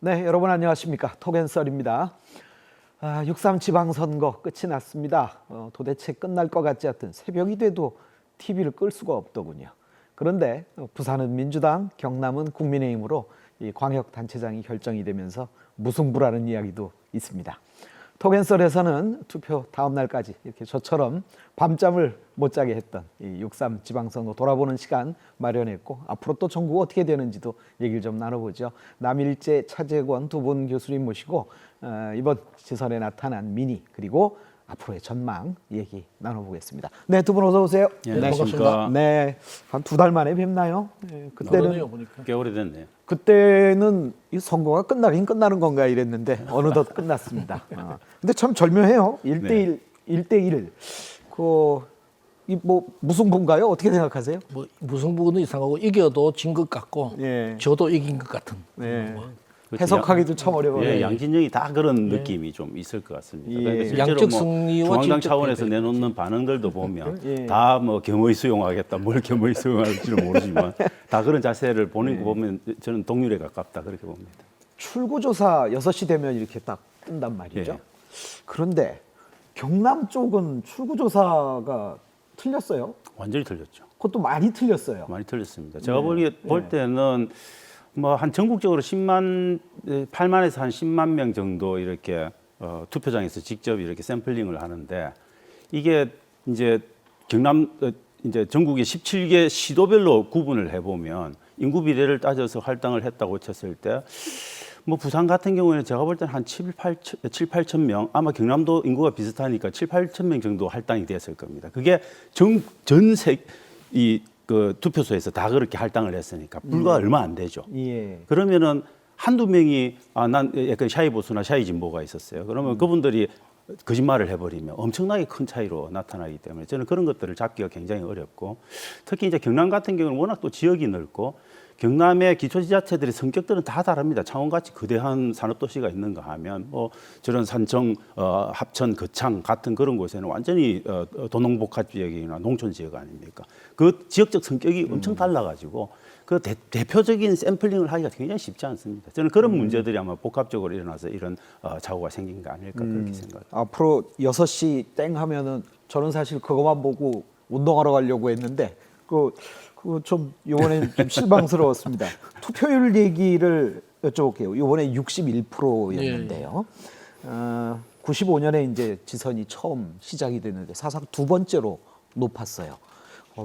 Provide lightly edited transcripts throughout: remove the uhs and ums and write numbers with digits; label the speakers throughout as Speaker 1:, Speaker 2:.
Speaker 1: 네, 여러분 안녕하십니까. 톡앤썰입니다. 6.3 지방선거 끝이 났습니다. 도대체 끝날 것 같지 않던 새벽이 돼도 TV를 끌 수가 없더군요. 그런데 부산은 민주당, 경남은 국민의힘으로 이 광역단체장이 결정이 되면서 무승부라는 이야기도 있습니다. 톡앤썰에서는 투표 다음 날까지 이렇게 저처럼 밤잠을 못 자게 했던 이 6.3 지방선거 돌아보는 시간 마련했고, 앞으로 또 전국 어떻게 되는지도 얘기를 좀 나눠보죠. 남일재, 차재권 두 분 교수님 모시고 이번 지선에 나타난 민의 그리고 앞으로의 전망 얘기 나눠보겠습니다. 네, 두 분 어서 오세요.
Speaker 2: 네, 안녕하십니까.
Speaker 1: 네, 한 2달 만에 뵙나요? 네, 그때는
Speaker 2: 꽤 오래됐네요.
Speaker 1: 그때는 이 선거가 끝나긴 끝나는 건가 이랬는데 어느덧 끝났습니다. 근데 참 절묘해요. 1대1, 1대1. 이 무승부인가요? 어떻게 생각하세요?
Speaker 3: 뭐 무승부는 이상하고 이겨도 진 것 같고
Speaker 1: 예.
Speaker 3: 저도 이긴 것 같은.
Speaker 1: 네.
Speaker 2: 그렇죠.
Speaker 1: 해석하기도 참 어려워요.
Speaker 2: 예, 양진영이 다 그런 느낌이 좀 있을 것 같습니다.
Speaker 1: 예.
Speaker 2: 그러니까 실제로
Speaker 3: 양적
Speaker 2: 뭐
Speaker 3: 승리와
Speaker 2: 중앙당
Speaker 3: 질적
Speaker 2: 차원에서
Speaker 3: 패배.
Speaker 2: 내놓는 반응들도 보면
Speaker 1: 예.
Speaker 2: 다 뭐 겸허히 수용하겠다, 뭘 겸허히 수용할지는 모르지만 다 그런 자세를 보는 거 보면 저는 동률에 가깝다 그렇게 봅니다.
Speaker 1: 출구조사 6시 되면 이렇게 딱 뜬단 말이죠.
Speaker 2: 예.
Speaker 1: 그런데 경남 쪽은 출구조사가 틀렸어요.
Speaker 2: 완전히 틀렸죠.
Speaker 1: 그것도 많이 틀렸어요.
Speaker 2: 많이 틀렸습니다. 제가 볼 때는 뭐 한 전국적으로 8만에서 한 10만 명 정도 이렇게 투표장에서 직접 이렇게 샘플링을 하는데, 이게 이제 이제 전국의 17개 시도별로 구분을 해보면 인구 비례를 따져서 할당을 했다고 쳤을 때 뭐 부산 같은 경우에는 제가 볼 때는 한 7, 8천 명, 아마 경남도 인구가 비슷하니까 7, 8천 명 정도 할당이 됐을 겁니다. 그게 전세 그 투표소에서 다 그렇게 할당을 했으니까 불과 얼마 안 되죠.
Speaker 1: 예.
Speaker 2: 그러면은 한두 명이 난 약간 샤이 보수나 샤이 진보가 있었어요. 그러면 그분들이 거짓말을 해버리면 엄청나게 큰 차이로 나타나기 때문에 저는 그런 것들을 잡기가 굉장히 어렵고, 특히 이제 경남 같은 경우는 워낙 또 지역이 넓고 경남의 기초지자체들의 성격들은 다 다릅니다. 창원같이 거대한 산업도시가 있는가 하면 뭐 저런 산청, 합천, 거창 같은 그런 곳에는 완전히 도농복합 지역이나 농촌 지역 아닙니까? 그 지역적 성격이 엄청 달라가지고 그 대표적인 샘플링을 하기가 굉장히 쉽지 않습니다. 저는 그런 문제들이 아마 복합적으로 일어나서 이런 사고가 생긴 거 아닐까 그렇게 생각합니다.
Speaker 1: 앞으로 6시 땡 하면은 저는 사실 그것만 보고 운동하러 가려고 했는데 그거 좀 이번엔 좀 실망스러웠습니다. 투표율 얘기를 여쭤볼게요. 이번에 61%였는데요. 95년에 이제 지선이 처음 시작이 됐는데 사상 두 번째로 높았어요.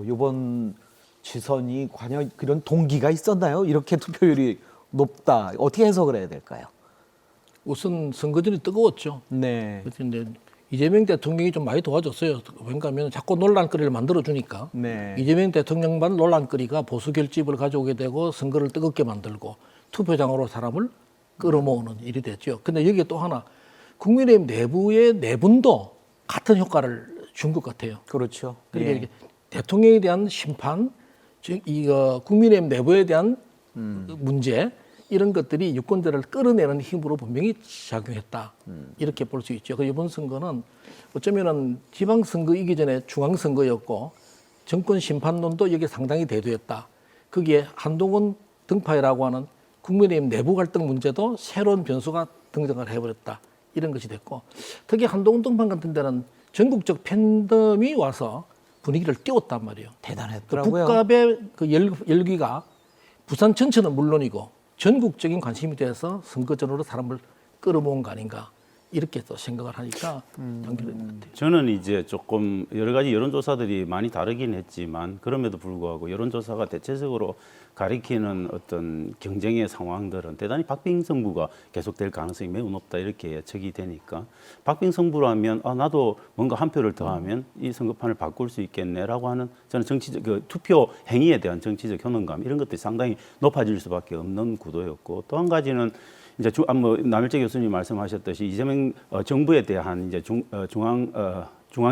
Speaker 1: 이번 지선이 과연 그런 동기가 있었나요? 이렇게 투표율이 높다. 어떻게 해석을 해야 될까요?
Speaker 3: 우선 선거전이 뜨거웠죠.
Speaker 1: 네.
Speaker 3: 그런데 이재명 대통령이 좀 많이 도와줬어요. 왜냐하면 자꾸 논란거리를 만들어주니까.
Speaker 1: 네.
Speaker 3: 이재명 대통령만 논란거리가 보수 결집을 가져오게 되고 선거를 뜨겁게 만들고 투표장으로 사람을 끌어모으는 일이 됐죠. 근데 여기에 또 하나, 국민의힘 내부의 내분도 같은 효과를 준 것 같아요.
Speaker 1: 그렇죠.
Speaker 3: 그러니까
Speaker 1: 예.
Speaker 3: 이게 대통령에 대한 심판, 즉 이거 국민의힘 내부에 대한 문제, 이런 것들이 유권자를 끌어내는 힘으로 분명히 작용했다. 이렇게 볼 수 있죠. 이번 선거는 어쩌면은 지방선거 이기 전에 중앙선거였고 정권 심판론도 여기에 상당히 대두했다. 거기에 한동훈 등파이라고 하는 국민의힘 내부 갈등 문제도 새로운 변수가 등장을 해버렸다. 이런 것이 됐고, 특히 한동훈 등파 같은 데는 전국적 팬덤이 와서 분위기를 띄웠단 말이에요.
Speaker 1: 대단했더라고요.
Speaker 3: 북갑의 그 열기가 부산 전체는 물론이고 전국적인 관심이 돼서 선거전으로 사람을 끌어모은 거 아닌가, 이렇게 또 생각을 하니까 연결된 것 같아요.
Speaker 2: 저는 이제 조금 여러 가지 여론조사들이 많이 다르긴 했지만 그럼에도 불구하고 여론조사가 대체적으로 가리키는 어떤 경쟁의 상황들은 대단히 박빙 승부가 계속될 가능성이 매우 높다 이렇게 예측이 되니까, 박빙 승부라면 나도 뭔가 한 표를 더하면 이 선거판을 바꿀 수 있겠네라고 하는 저는 정치적 투표 행위에 대한 정치적 효능감 이런 것들이 상당히 높아질 수밖에 없는 구도였고, 또 한 가지는 이제 남일재 교수님 말씀하셨듯이 이재명 정부에 대한 이제 중앙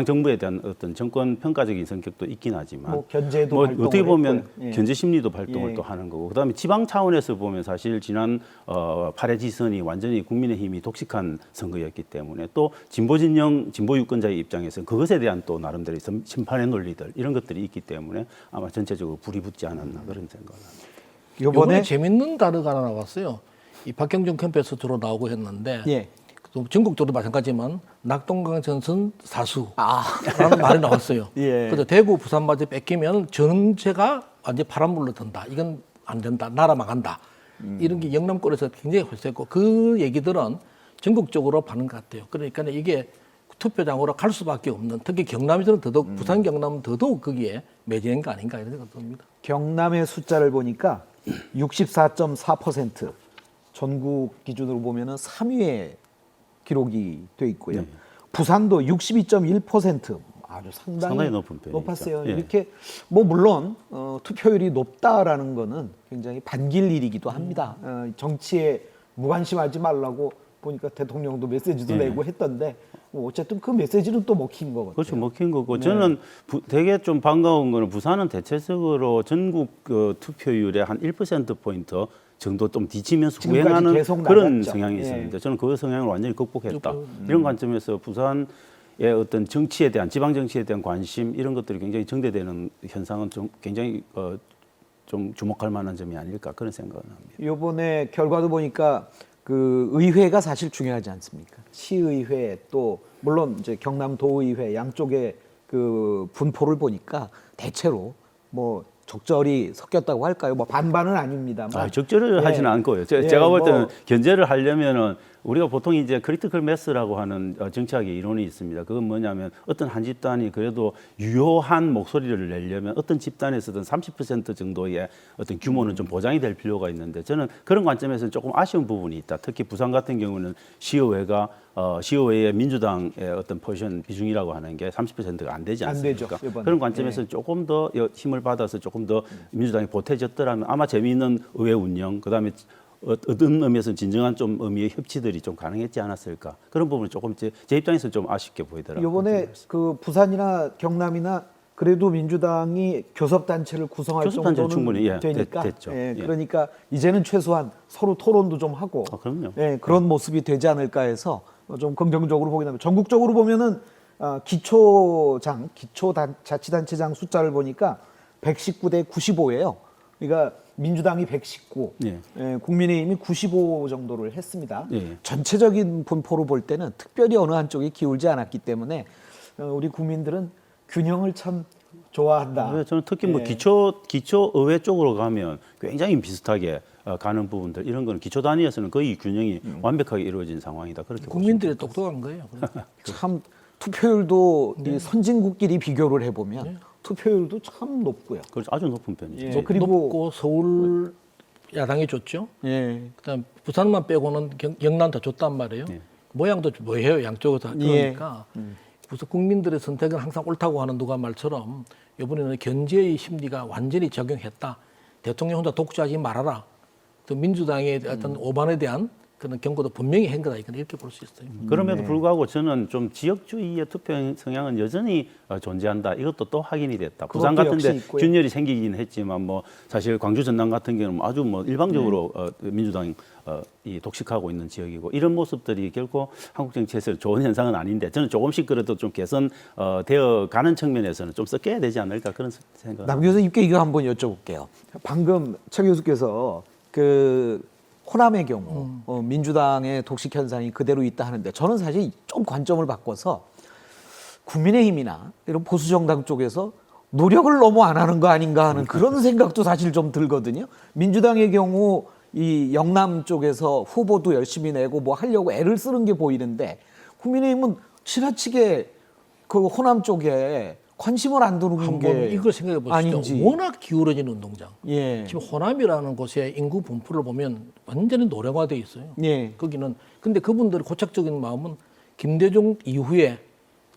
Speaker 2: 정부에 대한 어떤 정권 평가적인 성격도 있긴 하지만
Speaker 1: 견제도 발동을
Speaker 2: 어떻게 보면
Speaker 1: 했고요. 예.
Speaker 2: 견제 심리도 발동을
Speaker 1: 예.
Speaker 2: 또 하는 거고, 그다음에 지방 차원에서 보면 사실 지난 8회 지선이 완전히 국민의힘이 독식한 선거였기 때문에 또 진보 진영 진보 유권자의 입장에서 그것에 대한 또 나름대로 심판의 논리들 이런 것들이 있기 때문에 아마 전체적으로 불이 붙지 않았나 그런 생각을 합니다.
Speaker 3: 이번에 재밌는 단어가 하나 나왔어요. 이 박경준 캠프에서 주로 나오고 했는데
Speaker 1: 예.
Speaker 3: 또 전국적으로 마찬가지지만 낙동강 전선 사수라는
Speaker 1: 아.
Speaker 3: 말이 나왔어요.
Speaker 1: 예.
Speaker 3: 그래서 대구 부산마저 뺏기면 전체가 완전 파란불로 든다. 이건 안 된다. 나라 망한다. 이런 게 영남권에서 굉장히 활성했고 그 얘기들은 전국적으로 받는 것 같아요. 그러니까 이게 투표장으로 갈 수밖에 없는, 특히 경남에서는 더더욱 부산 경남은 더더욱 거기에 매진한 거 아닌가 이런 생각이 듭니다.
Speaker 1: 경남의 숫자를 보니까 64.4% 전국 기준으로 보면은 3위에 기록이 돼 있고요.
Speaker 2: 네.
Speaker 1: 부산도 62.1% 아주
Speaker 2: 상당히 높은 편이죠.
Speaker 1: 높았어요.
Speaker 2: 예.
Speaker 1: 이렇게 뭐 물론 투표율이 높다라는 거는 굉장히 반길 일이기도 합니다. 정치에 무관심하지 말라고 보니까 대통령도 메시지도
Speaker 2: 예.
Speaker 1: 내고 했던데 뭐 어쨌든 그 메시지는 또 먹힌 거거든요.
Speaker 2: 그렇죠. 먹힌 거고
Speaker 1: 네.
Speaker 2: 저는 되게 좀 반가운 거는 부산은 대체적으로 전국 투표율의 한 1%포인트 정도 좀 뒤치면서
Speaker 1: 지금까지
Speaker 2: 후행하는
Speaker 1: 계속
Speaker 2: 그런
Speaker 1: 낮았죠.
Speaker 2: 성향이
Speaker 1: 예.
Speaker 2: 있었는데 저는 그 성향을 완전히 극복했다. 이런 관점에서 부산의 어떤 정치에 대한 지방 정치에 대한 관심 이런 것들이 굉장히 정대되는 현상은 좀 굉장히 좀 주목할 만한 점이 아닐까 그런 생각을 합니다.
Speaker 1: 이번에 결과도 보니까 그 의회가 사실 중요하지 않습니까? 시의회 또 물론 이제 경남도의회 양쪽의 그 분포를 보니까 대체로 뭐 적절히 섞였다고 할까요? 뭐 반반은 아닙니다만.
Speaker 2: 적절을
Speaker 1: 예.
Speaker 2: 하지는 않고요.
Speaker 1: 예,
Speaker 2: 제가 볼 때는
Speaker 1: 뭐
Speaker 2: 견제를 하려면은 우리가 보통 이제 크리티컬 매스라고 하는 정치학의 이론이 있습니다. 그건 뭐냐면 어떤 한 집단이 그래도 유효한 목소리를 내려면 어떤 집단에서든 30% 정도의 어떤 규모는 좀 보장이 될 필요가 있는데 저는 그런 관점에서는 조금 아쉬운 부분이 있다. 특히 부산 같은 경우는 시의회가 시의회의 민주당의 어떤 포지션 비중이라고 하는 게 30%가 안 되지
Speaker 1: 안
Speaker 2: 않습니까?
Speaker 1: 되죠, 이번에.
Speaker 2: 그런 관점에서 조금 더 힘을 받아서 조금 더 민주당이 보태졌더라면 아마 재미있는 의회 운영, 그다음에 어떤 의미에서 진정한 좀 의미의 협치들이 좀 가능했지 않았을까 그런 부분은 조금 제 입장에서 좀 아쉽게 보이더라고요.
Speaker 1: 이번에 그 부산이나 경남이나 그래도 민주당이 교섭단체를 구성할
Speaker 2: 교섭단체는
Speaker 1: 정도는
Speaker 2: 충분히, 예,
Speaker 1: 되니까
Speaker 2: 됐죠.
Speaker 1: 예,
Speaker 2: 예.
Speaker 1: 그러니까 이제는 최소한 서로 토론도 좀 하고
Speaker 2: 그럼요.
Speaker 1: 예, 그런 모습이 되지 않을까 해서 좀 긍정적으로 보긴 합니다. 전국적으로 보면은 기초자치단체장 숫자를 보니까 119대 95예요. 그러니까 민주당이 119,
Speaker 2: 예.
Speaker 1: 국민의힘이 95 정도를 했습니다.
Speaker 2: 예.
Speaker 1: 전체적인 분포로 볼 때는 특별히 어느 한쪽이 기울지 않았기 때문에 우리 국민들은 균형을 참 좋아한다.
Speaker 2: 그래서 저는 특히 뭐
Speaker 1: 예.
Speaker 2: 기초 의회 쪽으로 가면 굉장히 비슷하게 가는 부분들 이런 거는 기초 단위에서는 거의 균형이 완벽하게 이루어진 상황이다. 그렇게
Speaker 3: 국민들이 똑똑한 거예요.
Speaker 1: 참 투표율도 이 선진국끼리 비교를 해보면 투표율도 참 높고요.
Speaker 2: 그렇죠. 아주 높은 편이죠.
Speaker 1: 예. 그리고
Speaker 3: 높고 서울 야당이 줬죠.
Speaker 1: 예.
Speaker 3: 그다음 부산만 빼고는 경남 더 줬단 말이에요.
Speaker 2: 예.
Speaker 3: 모양도 뭐예요 양쪽에서
Speaker 1: 예.
Speaker 3: 그러니까 무슨 국민들의 선택은 항상 옳다고 하는 누가 말처럼 이번에는 견제의 심리가 완전히 작용했다. 대통령 혼자 독주하지 말아라. 또 민주당의 어떤 오반에 대한 그런 경고도 분명히 한 거다. 이렇게 볼 수 있어요.
Speaker 2: 그럼에도 불구하고 저는 좀 지역주의의 투표 성향은 여전히 존재한다. 이것도 또 확인이 됐다. 부산
Speaker 1: 그것도
Speaker 2: 같은데
Speaker 1: 역시 있고요.
Speaker 2: 균열이 생기긴 했지만 뭐 사실 광주 전남 같은 경우는 아주 뭐 일방적으로 민주당이 이 독식하고 있는 지역이고 이런 모습들이 결코 한국 정치에서 좋은 현상은 아닌데 저는 조금씩 그래도 좀 개선 되어 가는 측면에서는 좀 섞여야 되지 않을까 그런 생각.
Speaker 1: 남 교수님께 이거 한번 여쭤볼게요. 방금 최 교수께서 그 호남의 경우 민주당의 독식 현상이 그대로 있다 하는데 저는 사실 좀 관점을 바꿔서 국민의힘이나 이런 보수 정당 쪽에서 노력을 너무 안 하는 거 아닌가 하는 그런 생각도 사실 좀 들거든요. 민주당의 경우 이 영남 쪽에서 후보도 열심히 내고 뭐 하려고 애를 쓰는 게 보이는데 국민의힘은 지나치게 그 호남 쪽에 관심을 안 두는
Speaker 3: 한번
Speaker 1: 게
Speaker 3: 이걸 생각해 보시죠.
Speaker 1: 아닌지.
Speaker 3: 워낙 기울어진 운동장.
Speaker 1: 예.
Speaker 3: 지금 호남이라는 곳의 인구 분포를 보면 완전히 노령화돼 있어요.
Speaker 1: 예.
Speaker 3: 거기는 근데 그분들의 고착적인 마음은 김대중 이후에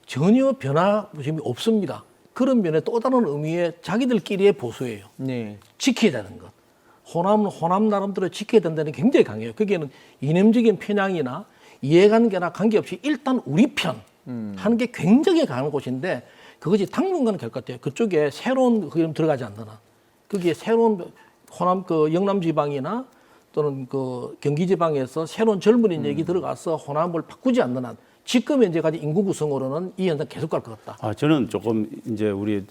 Speaker 3: 전혀 변화심이 없습니다. 그런 면에 또 다른 의미의 자기들끼리의 보수예요.
Speaker 1: 네.
Speaker 3: 지켜야 되는 것. 호남 나름대로 지켜야 된다는 게 굉장히 강해요. 거기에는 이념적인 편향이나 이해관계나 관계없이 일단 우리 편 하는 게 굉장히 강한 곳인데 그것이 당분간은 될 것 같아요. 그쪽에 새로운 그게 들어가지 않는 한. 거기에 새로운 호남 그 영남 지방이나 또는 그 경기 지방에서 새로운 젊은이 얘기 들어가서 호남을 바꾸지 않는 한 지금 현재까지 인구 구성으로는 이 현상 계속 갈 것 같다.
Speaker 2: 저는 조금 이제 우리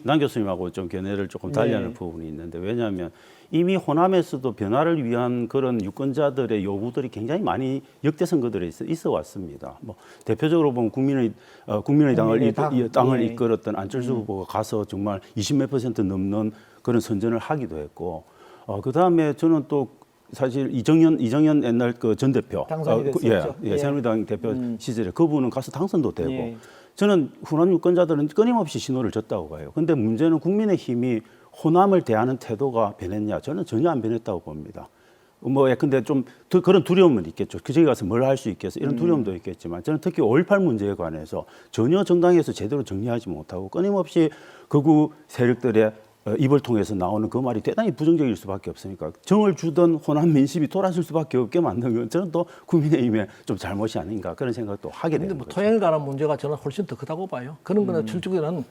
Speaker 2: 남 교수님하고 좀 견해를 조금 달리하는
Speaker 1: 네.
Speaker 2: 부분이 있는데 왜냐하면 이미 호남에서도 변화를 위한 그런 유권자들의 요구들이 굉장히 많이 역대 선거들에 있어 왔습니다. 뭐 대표적으로 보면 국민의당을
Speaker 1: 국민의당. 예.
Speaker 2: 이끌었던 안철수 후보가 가서 정말 20몇 % 넘는 그런 선전을 하기도 했고, 그 다음에 저는 또 사실 이정현 옛날 그 전 대표
Speaker 1: 당선이 됐었죠.
Speaker 2: 예, 새누리당 대표 시절에 그분은 가서 당선도 되고
Speaker 1: 예.
Speaker 2: 저는 호남 유권자들은 끊임없이 신호를 줬다고 봐요. 근데 문제는 국민의힘이 호남을 대하는 태도가 변했냐? 저는 전혀 안 변했다고 봅니다. 뭐 근데 좀 그런 두려움은 있겠죠. 저기 가서 뭘 할 수 있겠어? 이런 두려움도 있겠지만 저는 특히 5.18 문제에 관해서 전혀 정당에서 제대로 정리하지 못하고 끊임없이 극우 세력들의 입을 통해서 나오는 그 말이 대단히 부정적일 수밖에 없으니까 정을 주던 호남 민심이 돌아설 수밖에 없게 만든 건 저는 또 국민의힘의 좀 잘못이 아닌가 그런 생각도 하게
Speaker 3: 근데
Speaker 2: 되는
Speaker 3: 뭐
Speaker 2: 거죠.
Speaker 3: 토양에 관한 문제가 저는 훨씬 더 크다고 봐요. 그런 거는 철저히는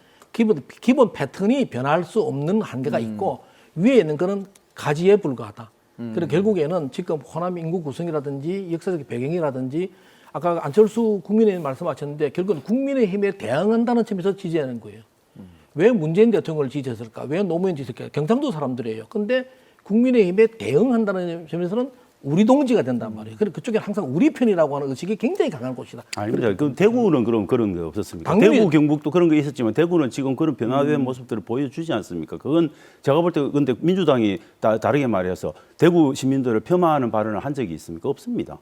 Speaker 3: 기본 패턴이 변할 수 없는 한계가 있고 위에 있는 거는 가지에 불과하다. 그래서 결국에는 지금 호남 인구 구성이라든지 역사적 배경이라든지 아까 안철수 국민의힘 말씀하셨는데 결국은 국민의힘에 대응한다는 점에서 지지하는 거예요. 왜 문재인 대통령을 지지했을까? 왜 노무현 지지했을까? 경상도 사람들이에요. 근데 국민의힘에 대응한다는 점에서는 우리 동지가 된단 말이에요. 그래서 그쪽에 항상 우리 편이라고 하는 의식이 굉장히 강한 곳이다.
Speaker 2: 아닙니다. 그 대구는 그런 거 없었습니까?
Speaker 3: 당연히-
Speaker 2: 대구, 경북도 그런 거 있었지만 대구는 지금 그런 변화된 모습들을 보여주지 않습니까? 그건 제가 볼 때 근데 민주당이 다르게 말해서 대구 시민들을 폄하하는 발언을 한 적이 있습니까? 없습니다.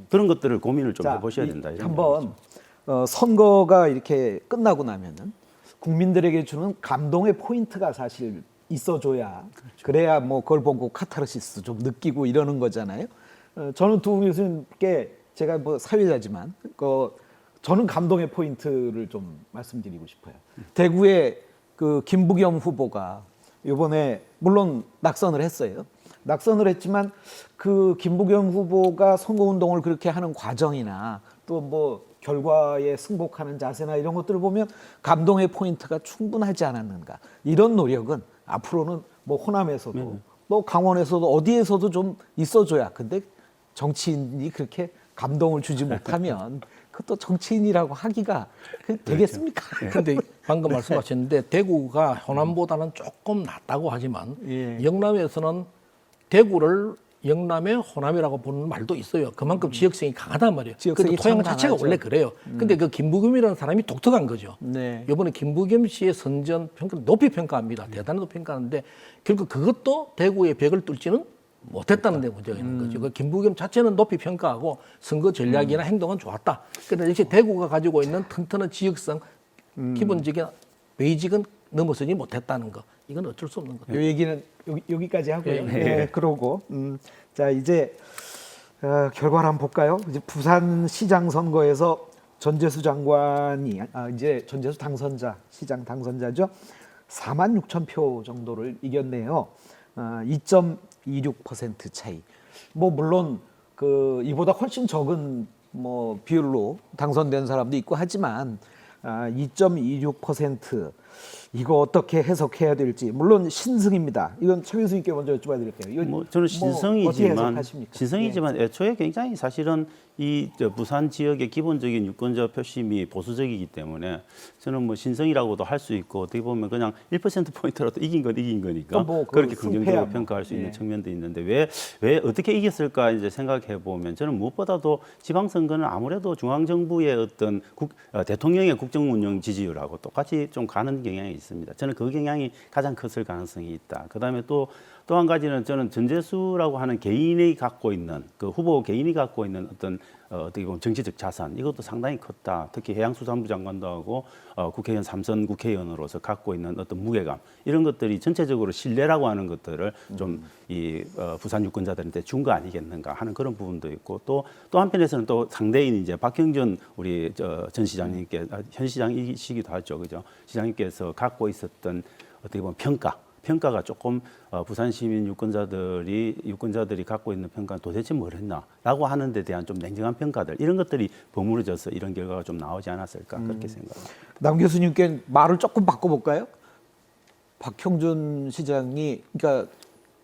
Speaker 2: 그런 것들을 고민을 좀 해보셔야 된다. 이런
Speaker 1: 한번 선거가 이렇게 끝나고 나면은 국민들에게 주는 감동의 포인트가 사실 있어줘야 그래야 뭐 그걸 보고 카타르시스 좀 느끼고 이러는 거잖아요. 저는 두 교수님께 제가 뭐 사회자지만 저는 감동의 포인트를 좀 말씀드리고 싶어요. 대구의 그 김부겸 후보가 이번에 물론 낙선을 했어요. 낙선을 했지만 그 김부겸 후보가 선거운동을 그렇게 하는 과정이나 또 뭐 결과에 승복하는 자세나 이런 것들을 보면 감동의 포인트가 충분하지 않았는가. 이런 노력은 앞으로는 뭐 호남에서도 또 강원에서도 어디에서도 좀 있어줘야. 근데 정치인이 그렇게 감동을 주지 못하면 그것도 정치인이라고 하기가 되겠습니까?
Speaker 3: 근데 방금 말씀하셨는데 대구가 호남보다는 조금 낫다고 하지만
Speaker 1: 예.
Speaker 3: 영남에서는 대구를 영남의 호남이라고 보는 말도 있어요. 그만큼 지역성이 강하단 말이에요.
Speaker 1: 지역성이
Speaker 3: 그래도 토양
Speaker 1: 참
Speaker 3: 자체가
Speaker 1: 강하죠.
Speaker 3: 원래 그래요. 근데 그 김부겸이라는 사람이 독특한 거죠.
Speaker 1: 네.
Speaker 3: 이번에 김부겸 씨의 선전 평가를 높이 평가합니다. 대단히 높이 평가하는데 결국 그것도 대구의 벽을 뚫지는 못했다는 데 문제가 있는 거죠. 그 김부겸 자체는 높이 평가하고 선거 전략이나 행동은 좋았다. 그런데 역시 대구가 가지고 있는 튼튼한 지역성, 기본적인 베이직은 넘어서지 못했다는 거. 이건 어쩔 수 없는 거예요.
Speaker 1: 이 얘기는 여기까지 하고요.
Speaker 3: 예.
Speaker 1: 네, 그러고 자 이제 결과를 한번 볼까요? 이제 부산시장 선거에서 전재수 장관이 이제 전재수 당선자 시장 당선자죠. 46,000표 정도를 이겼네요. 2.26% 차이. 뭐 물론 그 이보다 훨씬 적은 뭐 비율로 당선된 사람도 있고 하지만 2.26% 이거 어떻게 해석해야 될지 물론 신승입니다. 이건 최 교수님께 먼저 여쭤봐야 될게요. 이건
Speaker 2: 뭐 저는
Speaker 1: 어떻게 해석하십니까?
Speaker 2: 신성이지만 애초에 굉장히 사실은 부산 지역의 기본적인 유권자 표심이 보수적이기 때문에 저는 뭐 신성이라고도 할 수 있고 어떻게 보면 그냥 1% 포인트라도 이긴 건 이긴 거니까
Speaker 1: 뭐
Speaker 2: 그렇게
Speaker 1: 승패야
Speaker 2: 긍정적으로
Speaker 1: 뭐.
Speaker 2: 평가할 수 있는
Speaker 1: 예.
Speaker 2: 측면도 있는데 왜 어떻게 이겼을까 이제 생각해 보면 저는 무엇보다도 지방선거는 아무래도 중앙 정부의 어떤 대통령의 국정 운영 지지율하고 똑같이 좀 가는 경향이 있습니다. 저는 그 경향이 가장 컸을 가능성이 있다. 그다음에 또 한 가지는 저는 전재수라고 하는 개인이 갖고 있는 그 후보 개인이 갖고 있는 어떻게 보면 정치적 자산 이것도 상당히 컸다. 특히 해양수산부 장관도 하고 국회의원 3선 국회의원으로서 갖고 있는 어떤 무게감 이런 것들이 전체적으로 신뢰라고 하는 것들을 좀 부산 유권자들한테 준 거 아니겠는가 하는 그런 부분도 있고 또 한편에서는 또 상대인 이제 박형준 우리 전 시장님께 현 시장이시기도 하죠, 그죠? 시장님께서 갖고 있었던 어떻게 보면 평가가 조금 부산 시민 유권자들이 갖고 있는 평가는 도대체 뭘 했나라고 하는 데 대한 좀 냉정한 평가들 이런 것들이 버무려져서 이런 결과가 좀 나오지 않았을까 그렇게 생각합니다.
Speaker 1: 남 교수님께 말을 조금 바꿔볼까요? 박형준 시장이 그러니까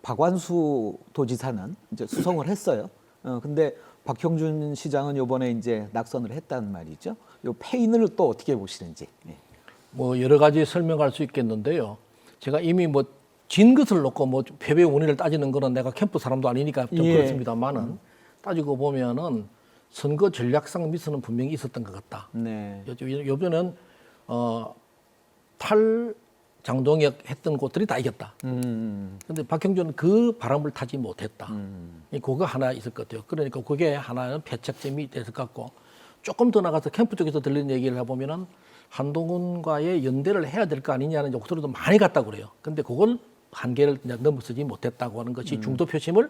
Speaker 1: 박완수 도지사는 이제 수성을 했어요. 근데 박형준 시장은 이번에 이제 낙선을 했단 말이죠. 요 패인을 또 어떻게 보시는지. 예.
Speaker 3: 뭐 여러 가지 설명할 수 있겠는데요. 제가 이미 뭐 진 것을 놓고 뭐 패배 원인을 따지는 거는 내가 캠프 사람도 아니니까 좀
Speaker 1: 예.
Speaker 3: 그렇습니다만은 따지고 보면은 선거 전략상 미스는 분명히 있었던 것 같다.
Speaker 1: 네.
Speaker 3: 요번에는 탈장동혁 했던 곳들이 다 이겼다. 근데 박형준은 그 바람을 타지 못했다. 그거 하나 있을 것 같아요. 그러니까 그게 하나는 패착점이 됐을 것 같고 조금 더 나가서 캠프 쪽에서 들리는 얘기를 해보면은 한동훈과의 연대를 해야 될 거 아니냐는 목소리도 많이 갔다고 그래요. 근데 그걸 한계를 그냥 넘어서지 못했다고 하는 것이 중도 표심을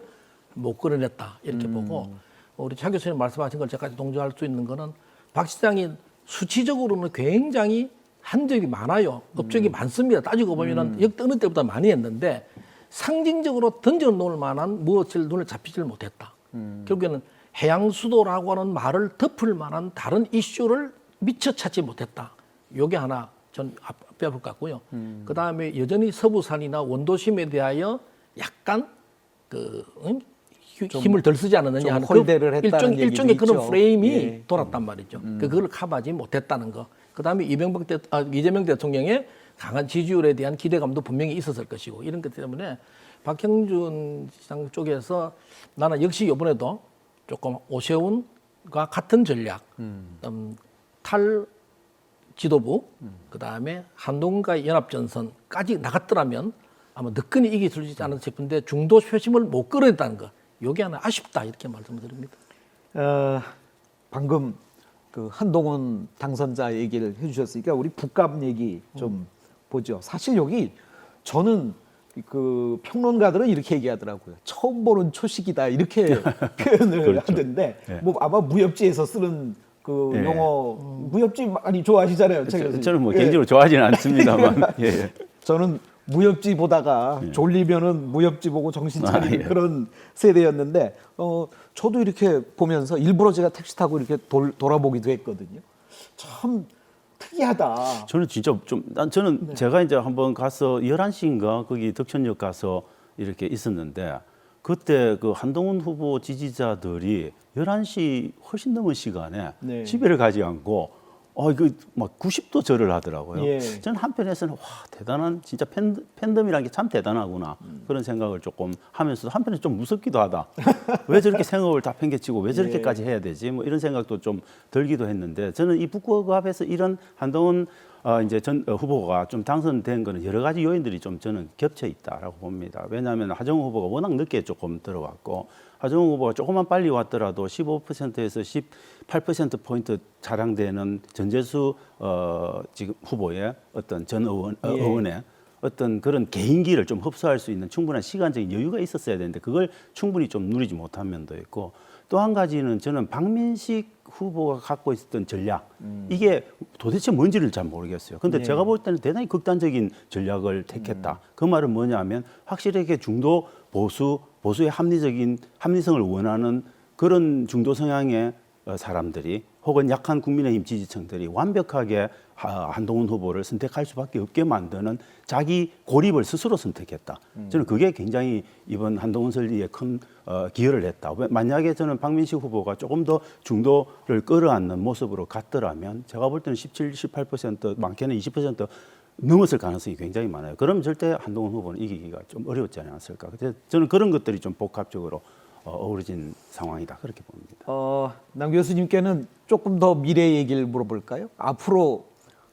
Speaker 3: 못 끌어냈다. 이렇게 보고 우리 차 교수님 말씀하신 걸 제가 동조할 수 있는 거는 박 시장이 수치적으로는 굉장히 한 적이 많아요. 업적이 많습니다. 따지고 보면은 역대 어느 때보다 많이 했는데 상징적으로 던져놓을 만한 무엇을 눈을 잡히질 못했다. 결국에는 해양수도라고 하는 말을 덮을 만한 다른 이슈를 미처 찾지 못했다. 요게 하나 전 앞에 볼 것 같고요. 그 다음에 여전히 서부산이나 원도심에 대하여 약간 힘을 덜 쓰지 않았느냐 하는
Speaker 1: 홀대를 했다는
Speaker 3: 일종의
Speaker 1: 얘기도
Speaker 3: 그런
Speaker 1: 있죠.
Speaker 3: 프레임이
Speaker 1: 예.
Speaker 3: 돌았단 말이죠. 그걸 커버하지 못했다는 거. 그 다음에 이재명 대통령의 강한 지지율에 대한 기대감도 분명히 있었을 것이고 이런 것 때문에 박형준 시장 쪽에서 나는 역시 이번에도 조금 오세훈과 같은 전략, 탈 지도부, 그 다음에 한동훈과의 연합전선까지 나갔더라면 아마 늦건이 이길 수 있지 않을까 싶은데 중도 표심을 못 끌어냈다는 거. 요게 하나 아쉽다 이렇게 말씀드립니다.
Speaker 1: 방금 그 한동훈 당선자 얘기를 해주셨으니까 우리 북값 얘기 좀 보죠. 사실 여기 저는 그 평론가들은 이렇게 얘기하더라고요. 처음 보는 초식이다 이렇게 표현을
Speaker 2: 그렇죠.
Speaker 1: 하던데
Speaker 2: 네.
Speaker 1: 뭐 아마 무협지에서 쓰는 그
Speaker 2: 네.
Speaker 1: 용어 무협지 많이 좋아하시잖아요. 차 교수님.
Speaker 2: 저는 뭐
Speaker 1: 예.
Speaker 2: 개인적으로 좋아하지는 않습니다만. 예.
Speaker 1: 저는 무협지 보다가 졸리면은 무협지 보고 정신 차리는
Speaker 2: 예.
Speaker 1: 그런 세대였는데 저도 이렇게 보면서 일부러 제가 택시 타고 이렇게 돌아보기도 했거든요. 참 특이하다.
Speaker 2: 저는 진짜 저는 제가 이제 한번 가서 11시인가 거기 덕천역 가서 이렇게 있었는데 그때 그 한동훈 후보 지지자들이 11시 훨씬 넘은 시간에
Speaker 1: 네.
Speaker 2: 집에를 가지 않고 이거 막 90도 절을 하더라고요.
Speaker 1: 예.
Speaker 2: 저는 한편에서는 와 대단한 진짜 팬덤이라는 게 참 대단하구나 그런 생각을 조금 하면서도 한편에 좀 무섭기도 하다. 왜 저렇게 생업을 다 팽개치고 왜 저렇게까지 해야 되지? 뭐 이런 생각도 좀 들기도 했는데 저는 이 북구그 앞에서 이런 한동훈 이제 전 후보가 좀 당선된 거는 여러 가지 요인들이 좀 저는 겹쳐 있다라고 봅니다. 왜냐하면 하정우 후보가 워낙 늦게 조금 들어왔고 하정우 후보가 조금만 빨리 왔더라도 15%에서 18% 포인트 자랑되는 전재수 지금 후보의 어떤 전 의원의 어떤 그런 개인기를 좀 흡수할 수 있는 충분한 시간적인 여유가 있었어야 되는데 그걸 충분히 좀 누리지 못한 면도 있고 또 한 가지는 저는 박민식 후보가 갖고 있었던 전략 이게 도대체 뭔지를 잘 모르겠어요. 근데 제가 볼 때는 대단히 극단적인 전략을 택했다. 그 말은 뭐냐면 확실하게 중도 보수의 합리성을 원하는 그런 중도 성향의 사람들이 혹은 약한 국민의힘 지지층들이 완벽하게 한동훈 후보를 선택할 수밖에 없게 만드는 자기 고립을 스스로 선택했다. 저는 그게 굉장히 이번 한동훈 설리에 큰 기여를 했다. 만약에 저는 박민식 후보가 조금 더 중도를 끌어안는 모습으로 갔더라면 제가 볼 때는 17, 18% 많게는 20% 넘었을 가능성이 굉장히 많아요. 그럼 절대 한동훈 후보는 이기기가 좀 어려웠지 않았을까. 그래서 저는 그런 것들이 좀 복합적으로 어우러진 상황이다 그렇게 봅니다.
Speaker 1: 남 교수님께는 조금 더 미래 얘기를 물어볼까요? 앞으로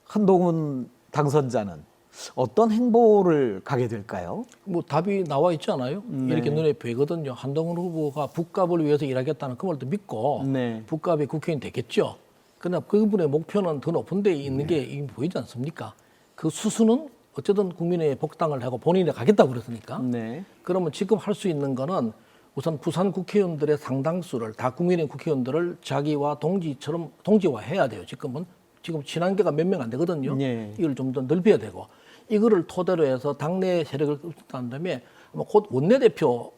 Speaker 1: 한동훈 당선자는 어떤 행보를 가게 될까요?
Speaker 3: 뭐 답이 나와 있지 않아요? 이렇게 눈에 보이거든요. 한동훈 후보가 북값을 위해서 일하겠다는 그 말도 믿고
Speaker 1: 네.
Speaker 3: 북값의 국회의원 되겠죠. 그러나 그분의 목표는 더 높은 데 있는 게 이미 보이지 않습니까? 그 수수는 어쨌든 국민의 복당을 하고 본인이 가겠다고 그랬으니까.
Speaker 1: 네.
Speaker 3: 그러면 지금 할 수 있는 거는 우선 부산 국회의원들의 상당수를 다 국민의 국회의원들을 자기와 동지화해야 돼요. 지금 친한계가 몇 명 안 되거든요.
Speaker 1: 네.
Speaker 3: 이걸 좀 더 넓혀야 되고 이거를 토대로 해서 당내 세력을 한 다음에 아마 곧 원내대표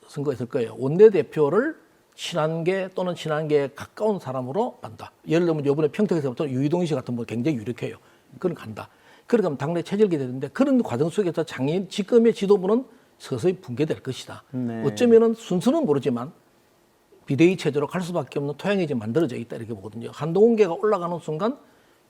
Speaker 3: 선거 있을 거예요. 원내대표를 친한계 또는 친한계에 가까운 사람으로 간다. 예를 들면 이번에 평택에서부터 유이동 씨 같은 분 굉장히 유력해요. 그건 간다. 그러면 당내 체질이 되는데 그런 과정 속에서 지금의 지도부는 서서히 붕괴될 것이다.
Speaker 1: 네.
Speaker 3: 어쩌면은 순서는 모르지만 비대위 체제로 갈 수밖에 없는 토양이 이제 만들어져 있다 이렇게 보거든요. 한동훈계가 올라가는 순간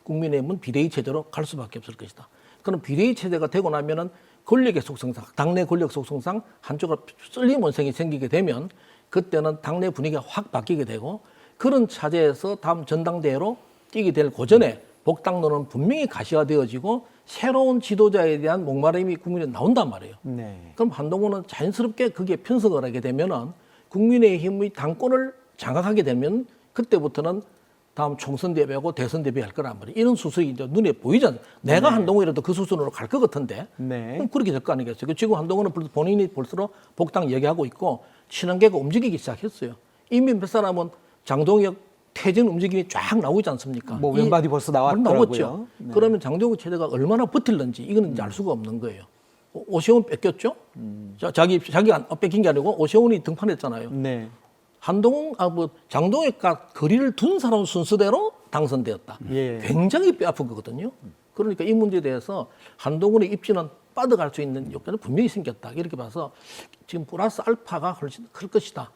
Speaker 3: 국민의힘은 비대위 체제로 갈 수밖에 없을 것이다. 그럼 비대위 체제가 되고 나면은 권력의 속성상, 당내 권력 속성상 한쪽으로 쏠림 원성이 생기게 되면 그때는 당내 분위기가 확 바뀌게 되고 그런 차제에서 다음 전당대회로 뛰게 될 고전에 복당론은 분명히 가시화되어지고 새로운 지도자에 대한 목마름이 국민에 나온단 말이에요.
Speaker 1: 네.
Speaker 3: 그럼 한동훈은 자연스럽게 거기에 편성을 하게 되면은 국민의힘의 당권을 장악하게 되면 그때부터는 다음 총선 대비하고 대선 대비할 거란 말이에요. 이런 수순이 이제 눈에 보이지 않습니까? 내가 한동훈이라도 그 수순으로 갈 것 같은데
Speaker 1: 네.
Speaker 3: 그럼 그렇게 될 거 아니겠어요? 지금 한동훈은 본인이 볼수록 복당 얘기하고 있고 친한계가 움직이기 시작했어요. 이미 몇 사람은 장동혁 퇴진 움직임이 쫙 나오지 않습니까?
Speaker 1: 뭐 왼발이 벌써 나왔더라고요.
Speaker 3: 나왔죠.
Speaker 1: 네.
Speaker 3: 그러면 장동혁 체제가 얼마나 버틸는지 이거는 이제 알 수가 없는 거예요. 오세훈 뺏겼죠? 자기가 뺏긴 게 아니고 오세훈이 등판했잖아요.
Speaker 1: 네.
Speaker 3: 한동훈, 장동혁과 거리를 둔 사람 순서대로 당선되었다.
Speaker 1: 예.
Speaker 3: 굉장히 뼈아픈 거거든요. 그러니까 이 문제에 대해서 한동훈의 입지는 빠져갈 수 있는 요건은 분명히 생겼다. 이렇게 봐서 지금 플러스 알파가 훨씬 클 것이다.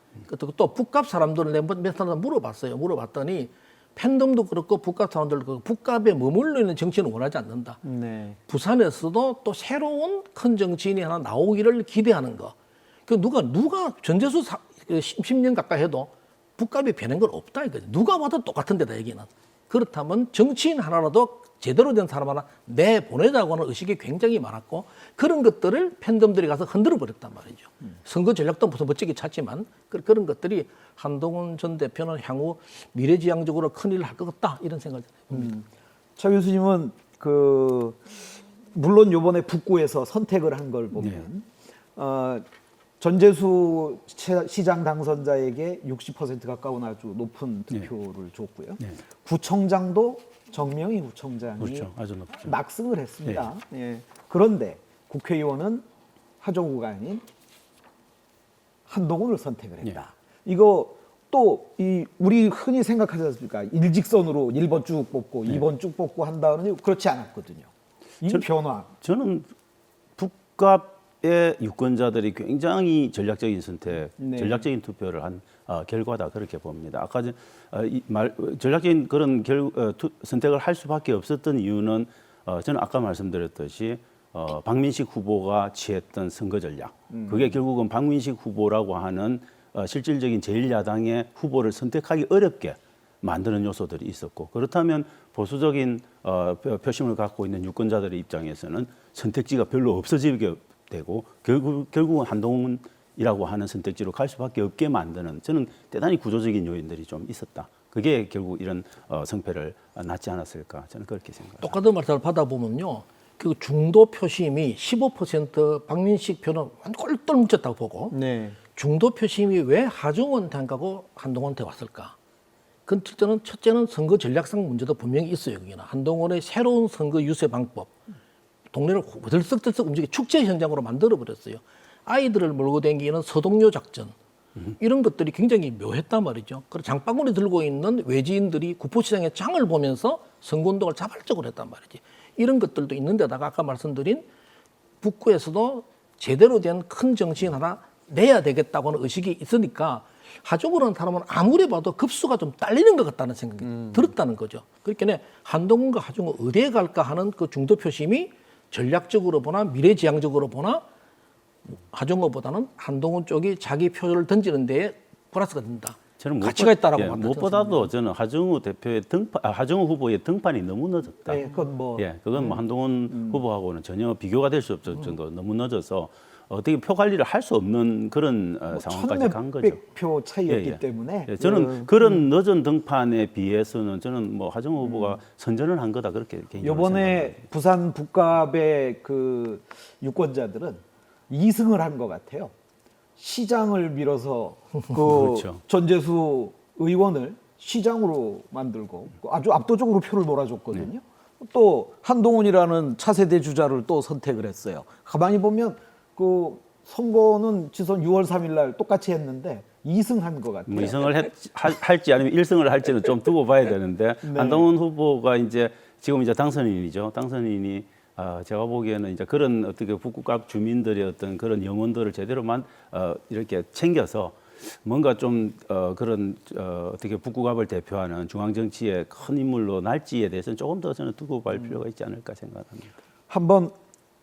Speaker 3: 또 북갑 사람들을 몇 사람 물어봤어요. 물어봤더니 팬덤도 그렇고 북갑 사람들도 그렇고 북갑에 머물러 있는 정치는 원하지 않는다.
Speaker 1: 네.
Speaker 3: 부산에서도 또 새로운 큰 정치인이 하나 나오기를 기대하는 거. 그 누가 전재수 10년 가까이 해도 북값이 변한 건 없다 이거죠. 누가 와도 똑같은 데다 얘기는. 그렇다면 정치인 하나라도 제대로 된 사람 하나 내보내자고 하는 의식이 굉장히 많았고 그런 것들을 팬덤들이 가서 흔들어 버렸단 말이죠. 선거 전략도 무슨 멋지게 찾지만 그런 것들이 한동훈 전 대표는 향후 미래지향적으로 큰일을 할 것 같다 이런 생각을 듭니다.
Speaker 1: 차 교수님은 물론 요번에 북구에서 선택을 한 걸 보면 전재수 시장 당선자에게 60% 가까운 아주 높은 득표를 줬고요.
Speaker 2: 네.
Speaker 1: 구청장도 정명희 구청장이
Speaker 2: 그렇죠. 아주 높죠.
Speaker 1: 낙승을 했습니다. 예. 그런데 국회의원은 하정우가 아닌 한동훈을 선택을 했다. 이거 또 우리 흔히 생각하지 않습니까? 일직선으로 1번 쭉 뽑고 2번 쭉 뽑고 한다는 그렇지 않았거든요. 이 변화.
Speaker 2: 저는 북갑의 유권자들이 굉장히 전략적인 선택,
Speaker 1: 네.
Speaker 2: 전략적인 투표를 한 결과다 그렇게 봅니다. 아까 전략적인 그런 선택을 할 수밖에 없었던 이유는 저는 아까 말씀드렸듯이 박민식 후보가 취했던 선거 전략. 그게 결국은 박민식 후보라고 하는 실질적인 제1야당의 후보를 선택하기 어렵게 만드는 요소들이 있었고 그렇다면 보수적인 표심을 갖고 있는 유권자들의 입장에서는 선택지가 별로 없어지게 되고 결국은 한동훈이라고 하는 선택지로 갈 수밖에 없게 만드는 저는 대단히 구조적인 요인들이 좀 있었다. 그게 결국 이런 성패를 낳지 않았을까 저는 그렇게 생각합니다.
Speaker 3: 똑같은 말씀을 받아보면요. 그 중도 표심이 15% 박민식 표는 꼴똘 뭉쳤다고 보고
Speaker 1: 네.
Speaker 3: 중도 표심이 왜 하정원 당하고 한동훈한테 왔을까? 그 첫째는 선거 전략상 문제도 분명히 있어요. 여기는 한동훈의 새로운 선거 유세 방법, 동네를 들썩들썩 움직이 축제 현장으로 만들어 버렸어요. 아이들을 몰고 다니는 서동요 작전 이런 것들이 굉장히 묘했단 말이죠. 그리고 장바구니 들고 있는 외지인들이 구포시장의 장을 보면서 선거운동을 자발적으로 했단 말이지. 이런 것들도 있는데다가 아까 말씀드린 북구에서도 제대로 된 큰 정치인 하나 내야 되겠다고 하는 의식이 있으니까 하정우라는 사람은 아무리 봐도 급수가 좀 딸리는 것 같다는 생각이 들었다는 거죠. 그러니까 한동훈과 하정우 어디에 갈까 하는 그 중도 표심이 전략적으로 보나 미래지향적으로 보나 하정우보다는 한동훈 쪽이 자기 표를 던지는 데에 플러스가 된다.
Speaker 2: 저는
Speaker 3: 가치가 있다라고 봅니다.
Speaker 2: 무엇보다도 저는 하정우 후보의 등판이 너무 늦었다.
Speaker 1: 네, 그건 뭐
Speaker 2: 그건 뭐 한동훈 후보하고는 전혀 비교가 될 수 없을 정도 너무 늦어서 어떻게 표 관리를 할 수 없는 그런 상황까지 간 거죠.
Speaker 1: 1,600표 차이였기 때문에
Speaker 2: 저는 그런 늦은 등판에 비해서는 저는 뭐 하정우 후보가 선전을 한 거다 그렇게 개인적으로
Speaker 1: 이번에
Speaker 2: 생각합니다.
Speaker 1: 부산 북갑의 그 유권자들은 2승을 한 것 같아요. 시장을 밀어서
Speaker 2: 그렇죠.
Speaker 1: 전재수 의원을 시장으로 만들고 아주 압도적으로 표를 몰아줬거든요. 또 한동훈이라는 차세대 주자를 또 선택을 했어요. 가만히 보면 그 선거는 지선 6월 3일 날 똑같이 했는데 2승한 것 같아요.
Speaker 2: 뭐 2승을 할지 아니면 1승을 할지는 좀 두고 봐야 되는데
Speaker 1: 네.
Speaker 2: 한동훈 후보가 지금 당선인이죠. 당선인이 제가 보기에는 이제 그런 어떻게 북구갑 주민들의 어떤 그런 영혼들을 제대로만 이렇게 챙겨서 뭔가 좀 그런 어떻게 북구갑을 대표하는 중앙 정치의 큰 인물로 날지에 대해서는 조금 더 저는 두고 볼 필요가 있지 않을까 생각합니다.
Speaker 1: 한번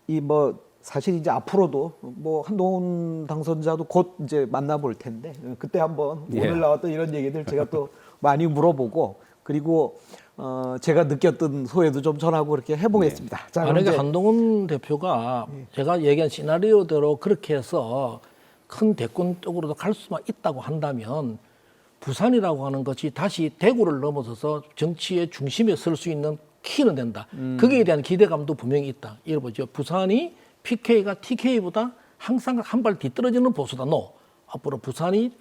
Speaker 1: 이 뭐 사실 이제 앞으로도 뭐 한동훈 당선자도 곧 이제 만나볼 텐데 그때 한번
Speaker 2: 예.
Speaker 1: 오늘 나왔던 이런 얘기들 제가 또 많이 물어보고 그리고 제가 느꼈던 소회도 좀 전하고 그렇게 해보겠습니다. 자, 그럼
Speaker 3: 만약에
Speaker 1: 이제
Speaker 3: 한동훈 대표가 제가 얘기한 시나리오대로 그렇게 해서 큰 대권 쪽으로도 갈 수만 있다고 한다면 부산이라고 하는 것이 다시 대구를 넘어서서 정치의 중심에 설 수 있는 키는 된다. 거기에 대한 기대감도 분명히 있다. 이를 보죠. 부산이 PK가 TK보다 항상 한 발 뒤떨어지는 보수다. No. 앞으로 부산이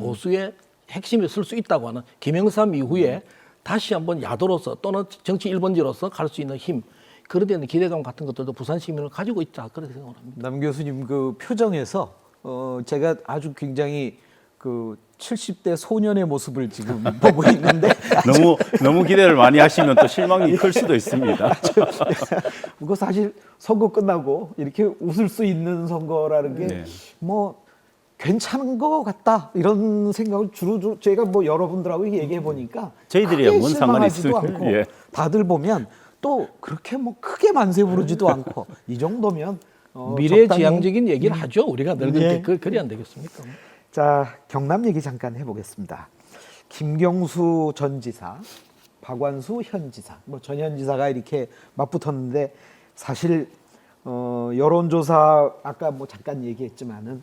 Speaker 3: 보수의 핵심에 설 수 있다고 하는 김영삼 이후에 다시 한번 야도로서 또는 정치 1번지로서 갈 수 있는 힘. 그런 데는 기대감 같은 것들도 부산 시민을 가지고 있다. 그렇게 생각합니다.
Speaker 1: 남 교수님 그 표정에서 제가 아주 굉장히 그 70대 소년의 모습을 지금 보고 있는데
Speaker 2: 너무 기대를 많이 하시면 또 실망이 클 수도 있습니다.
Speaker 1: 그거 사실 선거 끝나고 이렇게 웃을 수 있는 선거라는 게
Speaker 2: 네.
Speaker 1: 뭐 괜찮은 것 같다 이런 생각을 주로 제가 뭐 여러분들하고 얘기해 보니까
Speaker 2: 저희들이야
Speaker 1: 크게
Speaker 2: 뭔 상관이
Speaker 1: 실망하지도
Speaker 2: 있을까요?
Speaker 1: 않고
Speaker 2: 예.
Speaker 1: 다들 보면 또 그렇게 뭐 크게 만세 부르지도 않고 이 정도면
Speaker 3: 미래지향적인 얘기를 하죠. 우리가 늙을
Speaker 1: 예.
Speaker 3: 때 그리 안 되겠습니까?
Speaker 1: 자, 경남 얘기 잠깐 해보겠습니다. 김경수 전 지사, 박완수 현 지사, 뭐 전 현 지사가 이렇게 맞붙었는데 사실 여론조사 아까 뭐 잠깐 얘기했지만은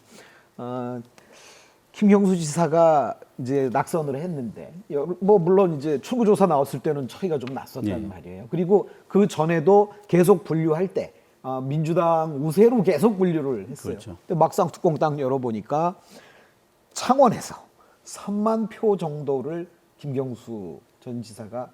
Speaker 1: 김경수 지사가 이제 낙선을 했는데 뭐 물론 이제 출구조사 나왔을 때는 차이가 좀 났었단
Speaker 2: 예.
Speaker 1: 말이에요. 그리고 그 전에도 계속 분류할 때 민주당 우세로 계속 분류를 했어요.
Speaker 2: 그렇죠.
Speaker 1: 근데 막상 뚜껑 딱 열어보니까 창원에서 3만 표 정도를 김경수 전 지사가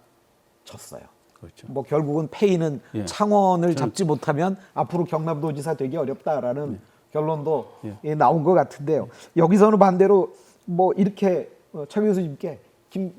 Speaker 1: 졌어요.
Speaker 2: 그렇죠.
Speaker 1: 뭐 결국은 패인은
Speaker 2: 예.
Speaker 1: 창원을 잡지 못하면 앞으로 경남도지사 되기 어렵다라는 결론도
Speaker 2: 예.
Speaker 1: 나온 것 같은데요. 여기서는 반대로 뭐 이렇게 차 교수님께 김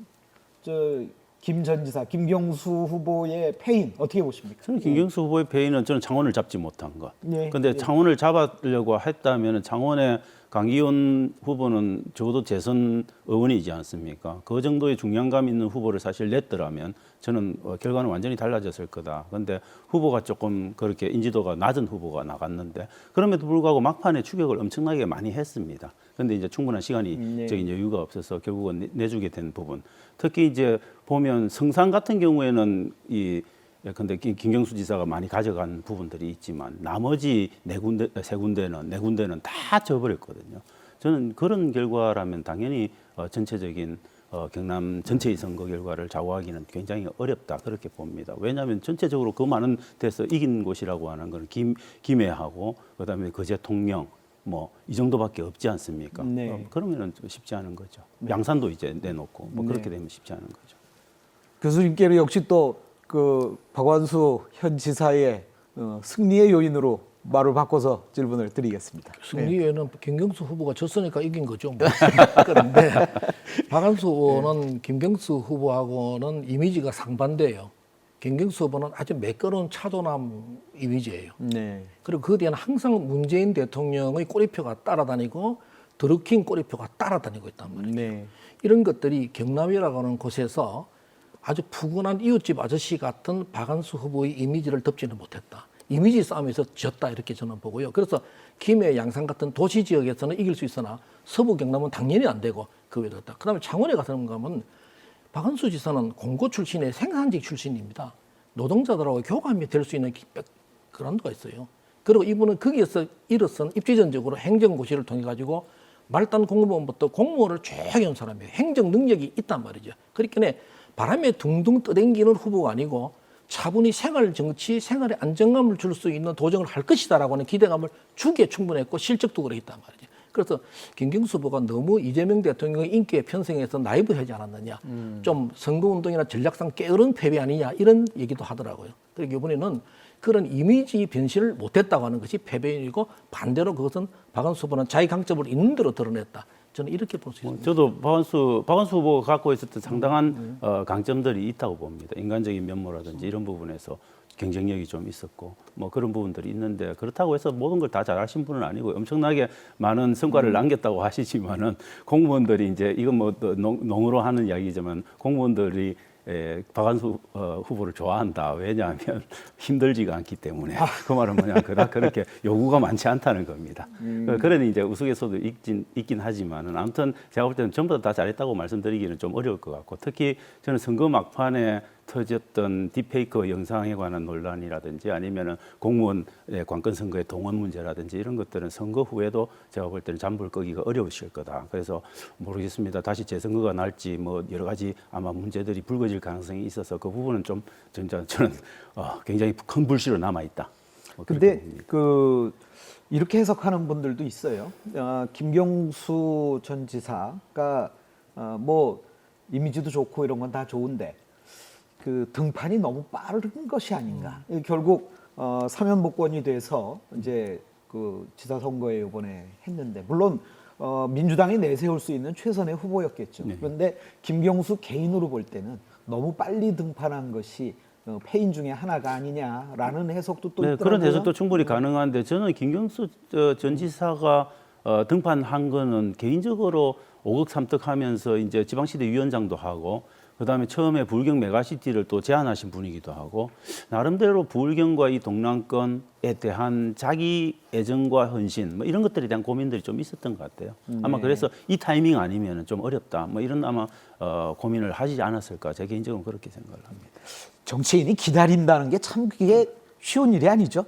Speaker 1: 전 지사, 김경수 후보의 패인 어떻게 보십니까?
Speaker 2: 저는 김경수 후보의 패인은 저는 창원을 잡지 못한 것.
Speaker 1: 예.
Speaker 2: 그런데 창원을 잡으려고 했다면 창원의 강기훈 후보는 적어도 재선 의원이지 않습니까? 그 정도의 중량감 있는 후보를 사실 냈더라면 저는 결과는 완전히 달라졌을 거다. 그런데 후보가 조금 그렇게 인지도가 낮은 후보가 나갔는데 그럼에도 불구하고 막판에 추격을 엄청나게 많이 했습니다. 그런데 이제 충분한 시간적인 여유가 없어서 결국은 내주게 된 부분. 특히 이제 보면 성산 같은 경우에는 근데 김경수 지사가 많이 가져간 부분들이 있지만 나머지 세 군데는 다 져버렸거든요. 저는 그런 결과라면 당연히 전체적인 경남 전체의 선거 결과를 좌우하기는 굉장히 어렵다 그렇게 봅니다. 왜냐하면 전체적으로 그 많은 데서 이긴 곳이라고 하는 건 김해하고 그다음에 거제 통영 뭐 이 정도밖에 없지 않습니까?
Speaker 1: 네.
Speaker 2: 그러면은 좀 쉽지 않은 거죠. 양산도 이제 내놓고 뭐 그렇게 되면 쉽지 않은 거죠.
Speaker 1: 교수님께는 역시 또 그 박완수 현 지사의 승리의 요인으로 말을 바꿔서 질문을 드리겠습니다.
Speaker 3: 승리에는 김경수 후보가 졌으니까 이긴 거죠. 뭐. 그런데 박완수 후보는 김경수 후보하고는 이미지가 상반돼요. 김경수 후보는 아주 매끄러운 차도남 이미지예요.
Speaker 1: 네.
Speaker 3: 그리고 그 뒤에는 항상 문재인 대통령의 꼬리표가 따라다니고 드루킹 꼬리표가 따라다니고 있단 말이에요.
Speaker 1: 네.
Speaker 3: 이런 것들이 경남이라고 하는 곳에서 아주 푸근한 이웃집 아저씨 같은 박완수 후보의 이미지를 덮지는 못했다. 이미지 싸움에서 졌다 이렇게 저는 보고요. 그래서 김해, 양산 같은 도시 지역에서는 이길 수 있으나 서부 경남은 당연히 안 되고 그 외에 졌다. 그다음에 창원에 가서 가면 박완수 지사는 공고 출신의 생산직 출신입니다. 노동자들하고 교감이 될 수 있는 그런 데가 있어요. 그리고 이분은 거기에서 일어선 입지전적으로 행정고시를 통해 가지고 말단 공무원부터 공무원을 쭉 해온 사람이에요. 행정 능력이 있단 말이죠. 그러니까 바람에 둥둥 떠댕기는 후보가 아니고 차분히 생활 정치, 생활에 안정감을 줄 수 있는 도정을 할 것이다라고 하는 기대감을 주기에 충분했고 실적도 그랬단 말이죠. 그래서 김경수 후보가 너무 이재명 대통령의 인기에 편승해서 나이브하지 않았느냐. 좀 선거운동이나 전략상 게으른 패배 아니냐 이런 얘기도 하더라고요. 그리고 이번에는 그런 이미지 변신을 못했다고 하는 것이 패배이고 반대로 그것은 박완수 후보는 자기 강점을 있는 대로 드러냈다. 저는 이렇게 볼 수 있습니다.
Speaker 2: 저도 박완수 후보가 갖고 있었던 상당한 강점들이 있다고 봅니다. 인간적인 면모라든지 이런 부분에서 경쟁력이 좀 있었고 뭐 그런 부분들이 있는데 그렇다고 해서 모든 걸 다 잘하신 분은 아니고 엄청나게 많은 성과를 남겼다고 하시지만은 공무원들이 이제 이건 뭐 또 농으로 하는 이야기지만 공무원들이 박한수 후보를 좋아한다. 왜냐하면 힘들지가 않기 때문에. 그 말은 뭐냐, 그렇게 요구가 많지 않다는 겁니다. 그러니 이제 우스갯소도 있긴 하지만은 아무튼 제가 볼 때는 전부 다 잘했다고 말씀드리기는 좀 어려울 것 같고 특히 저는 선거 막판에 터졌던 딥페이크 영상에 관한 논란이라든지 아니면은 공무원의 관건 선거의 동원 문제라든지 이런 것들은 선거 후에도 제가 볼 때는 잠불 끄기가 어려우실 거다. 그래서 모르겠습니다. 다시 재선거가 날지 뭐 여러 가지 아마 문제들이 불거질 가능성이 있어서 그 부분은 좀 저는 굉장히 큰 불씨로 남아 있다.
Speaker 1: 근데 그 이렇게 해석하는 분들도 있어요. 김경수 전 지사가 뭐 이미지도 좋고 이런 건 다 좋은데 그 등판이 너무 빠른 것이 아닌가. 결국 사면복권이 돼서 이제 그 지사 선거에 이번에 했는데 물론 민주당이 내세울 수 있는 최선의 후보였겠죠.
Speaker 2: 네.
Speaker 1: 그런데 김경수 개인으로 볼 때는 너무 빨리 등판한 것이 패인 중에 하나가 아니냐라는 해석도 또
Speaker 2: 네,
Speaker 1: 있더라고요.
Speaker 2: 그런 해석도 충분히 가능한데 저는 김경수 전 지사가 등판한 거는 개인적으로 오극삼득하면서 이제 지방시대 위원장도 하고 그다음에 처음에 부울경 메가시티를 또 제안하신 분이기도 하고 나름대로 부울경과 이 동남권에 대한 자기 애정과 헌신 뭐 이런 것들에 대한 고민들이 좀 있었던 것 같아요. 아마 그래서 이 타이밍 아니면 좀 어렵다 뭐 이런 아마 고민을 하지 않았을까 제 개인적으로 그렇게 생각을 합니다.
Speaker 1: 정치인이 기다린다는 게 참 그게 쉬운 일이 아니죠.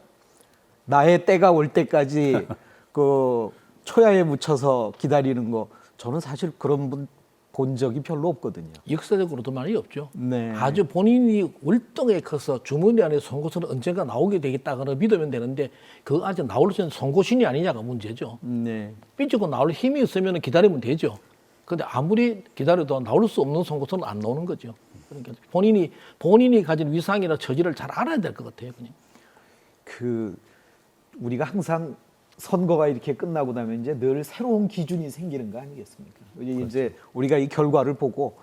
Speaker 1: 나의 때가 올 때까지 그 초야에 묻혀서 기다리는 거 저는 사실 그런 분 본 적이 별로 없거든요.
Speaker 3: 역사적으로도 많이 없죠.
Speaker 1: 네.
Speaker 3: 아주 본인이 월등하게 커서 주머니 안에 송곳은 언젠가 나오게 되겠다고 믿으면 되는데 그 아직 나올 수 있는 송곳신이 아니냐가 문제죠.
Speaker 1: 네.
Speaker 3: 삐죽고 나올 힘이 있으면 기다리면 되죠. 그런데 아무리 기다려도 나올 수 없는 송곳은 안 나오는 거죠. 그러니까 본인이 가진 위상이나 처지를 잘 알아야 될 것 같아요. 그냥.
Speaker 1: 그 우리가 항상 선거가 이렇게 끝나고 나면 이제 늘 새로운 기준이 생기는 거 아니겠습니까? 이제 우리가 이 결과를 보고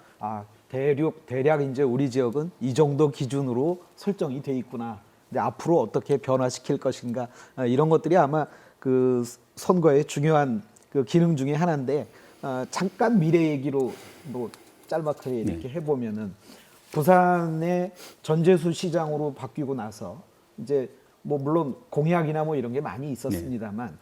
Speaker 1: 대략 이제 우리 지역은 이 정도 기준으로 설정이 돼 있구나. 근데 앞으로 어떻게 변화시킬 것인가 이런 것들이 아마 그 선거의 중요한 그 기능 중에 하나인데 잠깐 미래 얘기로 뭐 짤막하게 이렇게 해보면은 부산의 전재수 시장으로 바뀌고 나서 이제 뭐 물론 공약이나 뭐 이런 게 많이 있었습니다만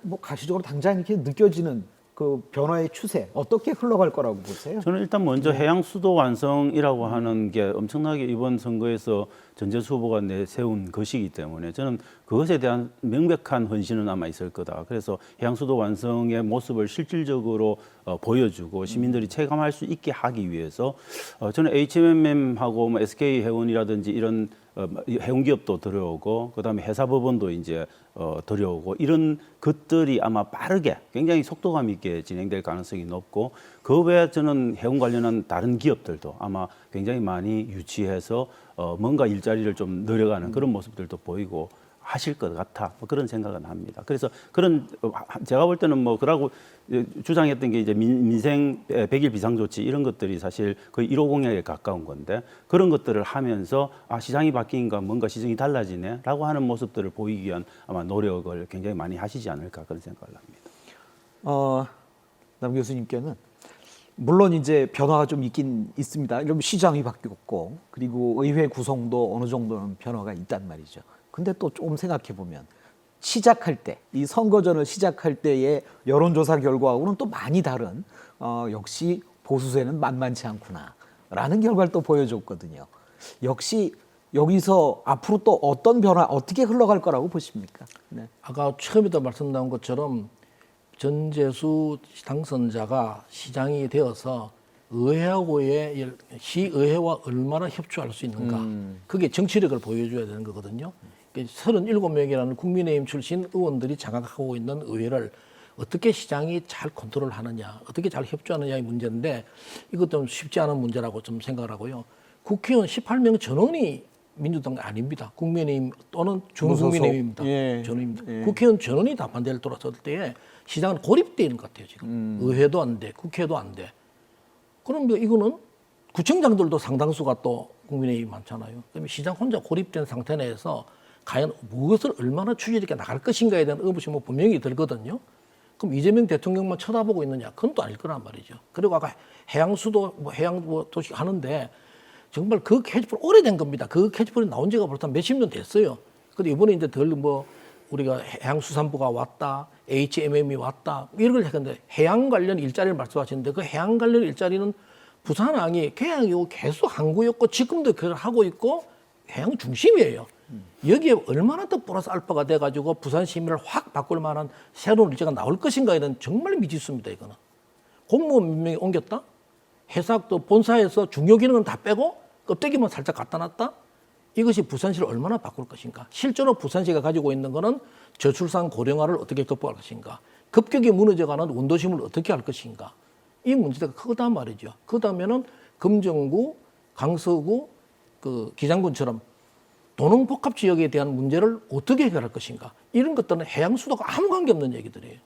Speaker 1: 뭐 가시적으로 당장 이렇게 느껴지는 그 변화의 추세 어떻게 흘러갈 거라고 보세요?
Speaker 2: 저는 일단 먼저 해양 수도 완성이라고 하는 게 엄청나게 이번 선거에서 전재수 후보가 내세운 것이기 때문에 저는 그것에 대한 명백한 헌신은 아마 있을 거다. 그래서 해양 수도 완성의 모습을 실질적으로 보여주고 시민들이 체감할 수 있게 하기 위해서 저는 HMM하고 뭐 SK 해운이라든지 이런 해운기업도 들어오고 그다음에 회사법원도 이제 들어오고 이런 것들이 아마 빠르게 굉장히 속도감 있게 진행될 가능성이 높고 그 외에 저는 해운 관련한 다른 기업들도 아마 굉장히 많이 유치해서 뭔가 일자리를 좀 늘려가는 그런 모습들도 보이고 하실 것 같아 뭐 그런 생각은 합니다. 그래서 그런 제가 볼 때는 뭐 그러고 주장했던 게 이제 민생 100일 비상조치 이런 것들이 사실 거의 1호 공약에 가까운 건데 그런 것들을 하면서 시장이 바뀌니까 뭔가 시정이 달라지네라고 하는 모습들을 보이기 위한 아마 노력을 굉장히 많이 하시지 않을까 그런 생각을 합니다.
Speaker 1: 남 교수님께는 물론 이제 변화가 좀 있긴 있습니다. 그럼 시장이 바뀌었고 그리고 의회 구성도 어느 정도는 변화가 있단 말이죠. 근데 또 조금 생각해 보면 시작할 때, 이 선거전을 시작할 때의 여론조사 결과하고는 또 많이 다른 역시 보수세는 만만치 않구나라는 결과를 또 보여줬거든요. 역시 여기서 앞으로 또 어떤 변화, 어떻게 흘러갈 거라고 보십니까? 네.
Speaker 2: 아까
Speaker 3: 처음에도 말씀 나온 것처럼 전재수 당선자가 시장이 되어서 의회하고의 시의회와 얼마나 협조할 수 있는가. 그게 정치력을 보여줘야 되는 거거든요. 37명이라는 국민의힘 출신 의원들이 장악하고 있는 의회를 어떻게 시장이 잘 컨트롤하느냐, 어떻게 잘 협조하느냐의 문제인데 이것도 쉽지 않은 문제라고 좀 생각을 하고요. 국회의원 18명 전원이 민주당 아닙니다. 국민의힘 또는 준국민의힘입니다.
Speaker 1: 예.
Speaker 3: 전원입니다.
Speaker 1: 예.
Speaker 3: 국회의원 전원이 다 반대를 돌았을 때에 시장은 고립되어 있는 것 같아요. 지금 의회도 안 돼, 국회도 안 돼. 그럼 이거는 구청장들도 상당수가 또 국민의힘이 많잖아요. 그러면 시장 혼자 고립된 상태 내에서 과연 무엇을 얼마나 추진해 나갈 것인가에 대한 의구심은 분명히 들거든요. 그럼 이재명 대통령만 쳐다보고 있느냐? 그건 또 아닐 거란 말이죠. 그리고 아까 해양수도 해양 도시 하는데 정말 그 캐치프레이 오래된 겁니다. 그 캐치프레이 나온 지가 벌써 몇십 년 됐어요. 근데 이번에 이제 우리가 해양수산부가 왔다, HMM이 왔다 이런 걸 했는데 해양 관련 일자리를 말씀하시는데 그 해양 관련 일자리는 부산항이 계양이고 계속 항구였고 지금도 그걸 하고 있고 해양 중심이에요. 여기에 얼마나 더 플러스 알파가 돼가지고 부산 시민을 확 바꿀 만한 새로운 일자가 나올 것인가에는 정말 미지수입니다. 이거는 공무원 몇 명이 옮겼다. 회사 또 본사에서 중요 기능은 다 빼고 껍데기만 살짝 갖다 놨다. 이것이 부산시를 얼마나 바꿀 것인가. 실제로 부산시가 가지고 있는 거는 저출산 고령화를 어떻게 극복할 것인가. 급격히 무너져가는 원도심을 어떻게 할 것인가. 이 문제가 크단 말이죠. 그다음에는 금정구, 강서구, 그 기장군처럼 도농복합 지역에 대한 문제를 어떻게 해결할 것인가. 이런 것들은 해양수도가 아무 관계없는 얘기들이에요.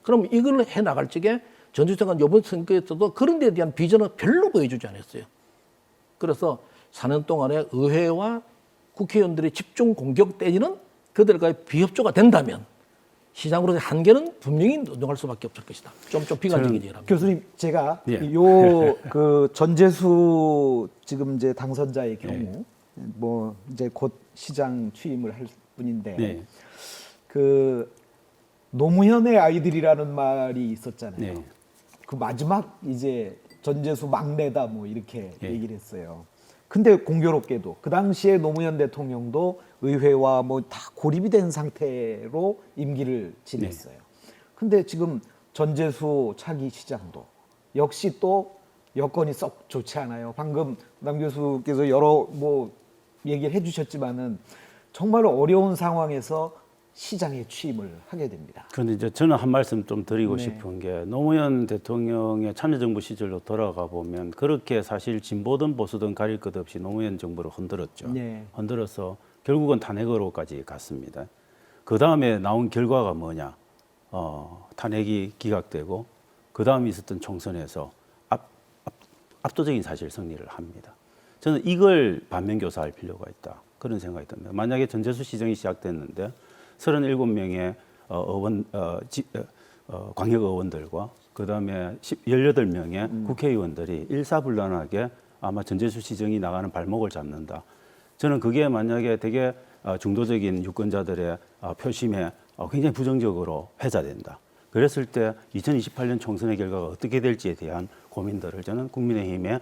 Speaker 3: 그럼 이걸 해나갈 적에 전주장관 이번 선거에서도 그런 데에 대한 비전을 별로 보여주지 않았어요. 그래서 4년 동안에 의회와 국회의원들이 집중 공격 때리는 그들과의 비협조가 된다면 시장으로서의 한계는 분명히 노정할 수밖에 없을 것이다. 좀 비관적인 얘기를 합니다.
Speaker 1: 교수님, 제가
Speaker 2: 예.
Speaker 1: 그 전재수 지금 이제 당선자의 경우 뭐 이제 곧 시장 취임을 할 분인데
Speaker 2: 네.
Speaker 1: 그 노무현의 아이들이라는 말이 있었잖아요.
Speaker 2: 네.
Speaker 1: 그 마지막 이제 전재수 막내다 뭐 이렇게
Speaker 2: 예.
Speaker 1: 얘기를 했어요. 근데 공교롭게도 그 당시에 노무현 대통령도 의회와 뭐 다 고립이 된 상태로 임기를 지냈어요. 근데 지금 전재수 차기 시장도 역시 또 여건이 썩 좋지 않아요. 방금 남 교수께서 여러 뭐 얘기를 해주셨지만은 정말 어려운 상황에서 시장에 취임을 하게 됩니다.
Speaker 2: 그런데 이제 저는 한 말씀 좀 드리고
Speaker 1: 네.
Speaker 2: 싶은 게 노무현 대통령의 참여정부 시절로 돌아가 보면 그렇게 사실 진보든 보수든 가릴 것 없이 노무현 정부를 흔들었죠.
Speaker 1: 네.
Speaker 2: 흔들어서 결국은 탄핵으로까지 갔습니다. 그 다음에 나온 결과가 뭐냐? 탄핵이 기각되고 그 다음에 있었던 총선에서 압도적인 사실 승리를 합니다. 저는 이걸 반면교사할 필요가 있다. 그런 생각이 듭니다. 만약에 전재수 시정이 시작됐는데 37명의 광역의원들과 그다음에 18명의 국회의원들이 일사불란하게 아마 전재수 시정이 나가는 발목을 잡는다. 저는 그게 만약에 되게 중도적인 유권자들의 표심에 굉장히 부정적으로 회자된다. 그랬을 때 2028년 총선의 결과가 어떻게 될지에 대한 고민들을 저는 국민의힘의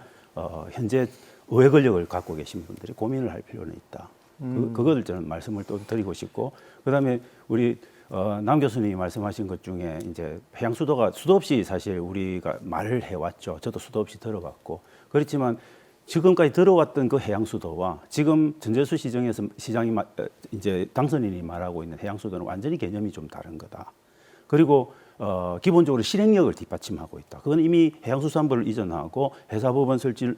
Speaker 2: 현재 의회 권력을 갖고 계신 분들이 고민을 할 필요는 있다. 그거를 저는 말씀을 또 드리고 싶고, 그다음에 우리 남 교수님이 말씀하신 것 중에 이제 해양수도가 수도 없이 사실 우리가 말을 해왔죠. 저도 수도 없이 들어봤고, 그렇지만 지금까지 들어왔던 그 해양수도와 지금 전재수 시장에서 시장이 이제 당선인이 말하고 있는 해양수도는 완전히 개념이 좀 다른 거다. 그리고 기본적으로 실행력을 뒷받침하고 있다. 그건 이미 해양수산부를 이전하고 해사법원 설치를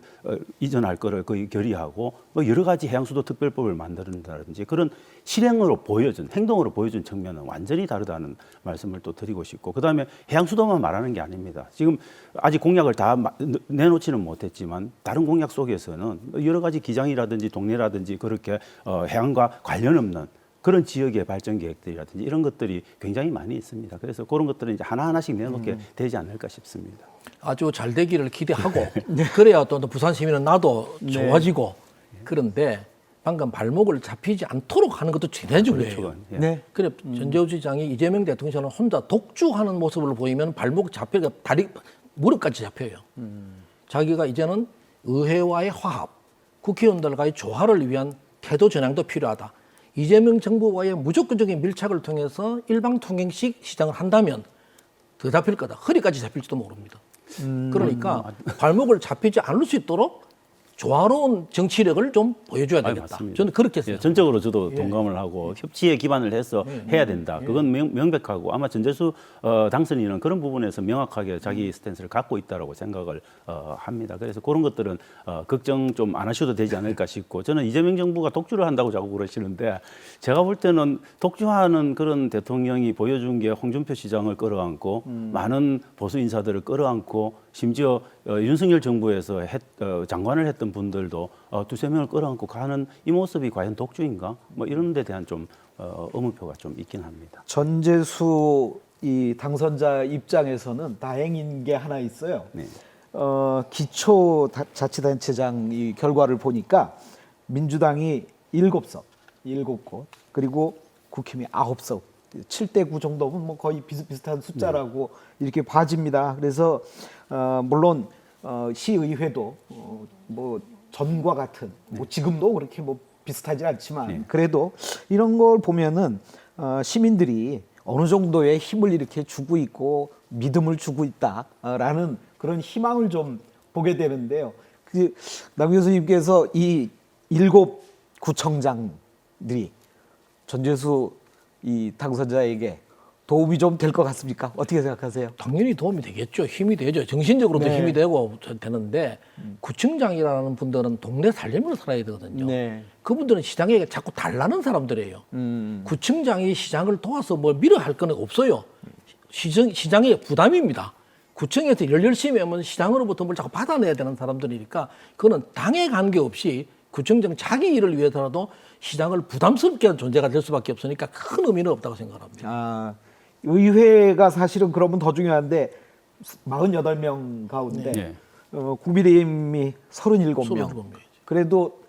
Speaker 2: 이전할 거를 거의 결의하고 뭐 여러 가지 해양수도 특별법을 만든다든지 그런 실행으로 보여준 행동으로 보여준 측면은 완전히 다르다는 말씀을 또 드리고 싶고, 그다음에 해양수도만 말하는 게 아닙니다. 지금 아직 공약을 다 내놓지는 못했지만 다른 공약 속에서는 여러 가지 기장이라든지 동네라든지 그렇게 해양과 관련 없는 그런 지역의 발전 계획들이라든지 이런 것들이 굉장히 많이 있습니다. 그래서 그런 것들은 이제 하나하나씩 내놓게 되지 않을까 싶습니다.
Speaker 3: 아주 잘 되기를 기대하고 그래야 또 부산 시민은 나도 좋아지고. 그런데 방금 발목을 잡히지 않도록 하는 것도 최대 중요해요.
Speaker 2: 그렇죠. 예.
Speaker 1: 네.
Speaker 3: 그래 전재우 시장이 이재명 대통령처럼 혼자 독주하는 모습을 보이면 발목 잡혀가 다리 무릎까지 잡혀요. 자기가 이제는 의회와의 화합, 국회의원들과의 조화를 위한 태도 전향도 필요하다. 이재명 정부와의 무조건적인 밀착을 통해서 일방통행식 시장을 한다면 더 잡힐 거다. 허리까지 잡힐지도 모릅니다. 그러니까 발목을 잡히지 않을 수 있도록 조화로운 정치력을 좀 보여줘야 되겠다.
Speaker 2: 맞습니다.
Speaker 3: 저는 그렇게
Speaker 2: 예,
Speaker 3: 생각합니다.
Speaker 2: 전적으로 저도 동감을 하고 협치에 기반을 해서 해야 된다. 그건 명백하고 아마 전재수 당선인은 그런 부분에서 명확하게 자기 스탠스를 갖고 있다라고 생각을 합니다. 그래서 그런 것들은 걱정 좀 안 하셔도 되지 않을까 싶고, 저는 이재명 정부가 독주를 한다고 자꾸 그러시는데 제가 볼 때는 독주하는 그런 대통령이 보여준 게 홍준표 시장을 끌어안고 많은 보수 인사들을 끌어안고 심지어 윤석열 정부에서 장관을 했던 분들도 두세 명을 끌어안고 가는 이 모습이 과연 독주인가? 뭐 이런 데 대한 좀 의문표가 좀 있긴 합니다.
Speaker 1: 전재수 이 당선자 입장에서는 다행인 게 하나 있어요.
Speaker 2: 네.
Speaker 1: 기초자치단체장 이 결과를 보니까 민주당이 7곳, 그리고 국힘이 9석, 7대9 정도면 뭐 거의 비슷비슷한 숫자라고 이렇게 봐집니다. 그래서 물론 시의회도 뭐 전과 같은 뭐 지금도 그렇게 뭐 비슷하지 않지만 그래도 이런 걸 보면은 시민들이 어느 정도의 힘을 이렇게 주고 있고 믿음을 주고 있다라는 그런 희망을 좀 보게 되는데요. 남 교수님께서 이 7구청장들이 전재수 이 당선자에게 도움이 좀 될 것 같습니까? 어떻게 생각하세요?
Speaker 3: 당연히 도움이 되겠죠. 힘이 되죠. 정신적으로도
Speaker 1: 네.
Speaker 3: 힘이 되고 되는데 구청장이라는 분들은 동네 살림으로 살아야 되거든요.
Speaker 1: 네.
Speaker 3: 그분들은 시장에 자꾸 달라는 사람들이에요. 구청장이 시장을 도와서 뭘 밀어 할 건 없어요. 시장의 부담입니다. 구청에서 일 열심히 하면 시장으로부터 뭘 자꾸 받아내야 되는 사람들이니까 그거는 당에 관계없이 구청장 자기 일을 위해서라도 시장을 부담스럽게 하는 존재가 될 수밖에 없으니까 큰 의미는 없다고 생각합니다.
Speaker 1: 의회가 사실은 그러면 더 중요한데 48명 가운데
Speaker 2: 네.
Speaker 1: 국민의힘이 37명.
Speaker 3: 37명.
Speaker 1: 그래도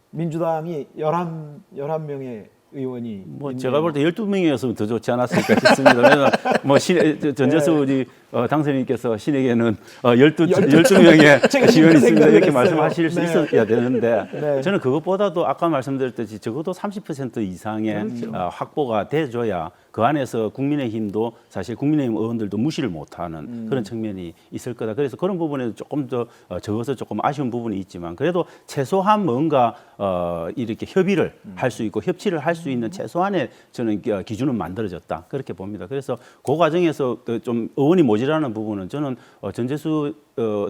Speaker 1: 민주당이 11명의 의원이
Speaker 2: 뭐 제가 볼 때 12명이었으면 더 좋지 않았을까 싶습니다. 왜냐면 뭐 전재수 우리 당선인께서 신에게는 12명의 지원이 있습니다. 이렇게 말씀하실 수 있어야 되는데
Speaker 1: 네.
Speaker 2: 저는 그것보다도 아까 말씀드렸듯이 적어도 30% 이상의 확보가 돼줘야 그 안에서 국민의힘도 사실 국민의힘 의원들도 무시를 못하는 그런 측면이 있을 거다. 그래서 그런 부분에서 조금 더 적어서 조금 아쉬운 부분이 있지만 그래도 최소한 뭔가 이렇게 협의를 할 수 있고 협치를 할 수 있는 최소한의 저는 기준은 만들어졌다 그렇게 봅니다. 그래서 그 과정에서 좀 의원이 모자라는 부분은 저는 전재수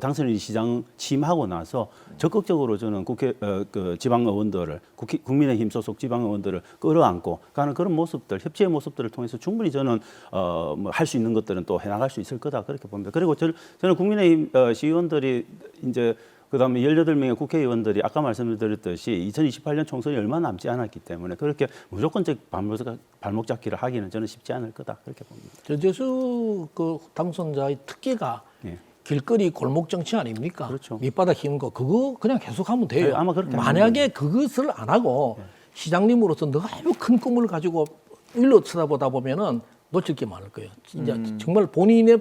Speaker 2: 당선인 시장 취임하고 나서 적극적으로 저는 그 지방 의원들을 국민의힘 소속 지방 의원들을 끌어안고 가는 그런 모습들, 협치의 모습들을 통해서 충분히 저는 뭐 할 수 있는 것들은 또 해나갈 수 있을 거다 그렇게 봅니다. 그리고 저는 국민의힘 시의원들이 이제 그다음에 18명의 국회의원들이 아까 말씀드렸듯이 2028년 총선이 얼마 남지 않았기 때문에 그렇게 무조건적 발목 잡기를 하기는 저는 쉽지 않을 거다 그렇게 봅니다.
Speaker 3: 전재수 그 당선자의 특기가
Speaker 2: 예.
Speaker 3: 길거리 골목 정치 아닙니까?
Speaker 2: 그렇죠.
Speaker 3: 밑바닥 휘는 거 그거 그냥 계속하면 돼요.
Speaker 2: 네, 아마 그렇게
Speaker 3: 만약에 그것을 안 하고 시장님으로서 너무 큰 꿈을 가지고 일로 쳐다보다 보면은 놓칠 게 많을 거예요. 진짜 정말 본인의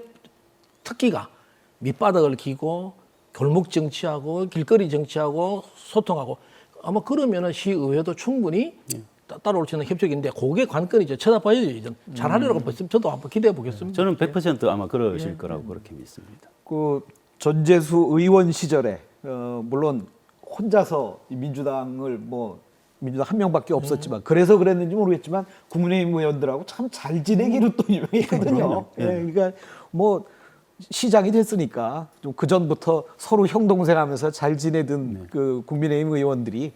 Speaker 3: 특기가 밑바닥을 기고 골목 정치하고 길거리 정치하고 소통하고 아마 그러면은 시의회도 충분히 따라올 수 있는 협력인데 그게 관건이죠. 쳐다봐야죠. 이제 잘하리라고 봤으면 저도 한번 기대해 보겠습니다.
Speaker 2: 저는 100% 아마 그러실 거라고 그렇게 믿습니다.
Speaker 1: 그 전재수 의원 시절에 물론 혼자서 이 민주당 한 명밖에 없었지만 그래서 그랬는지 모르겠지만 국민의힘 의원들하고 참 잘 지내기로 또 유명했거든요. 예, 그러니까 뭐 시장이 됐으니까 좀 그 전부터 서로 형 동생하면서 잘 지내던 그 국민의힘 의원들이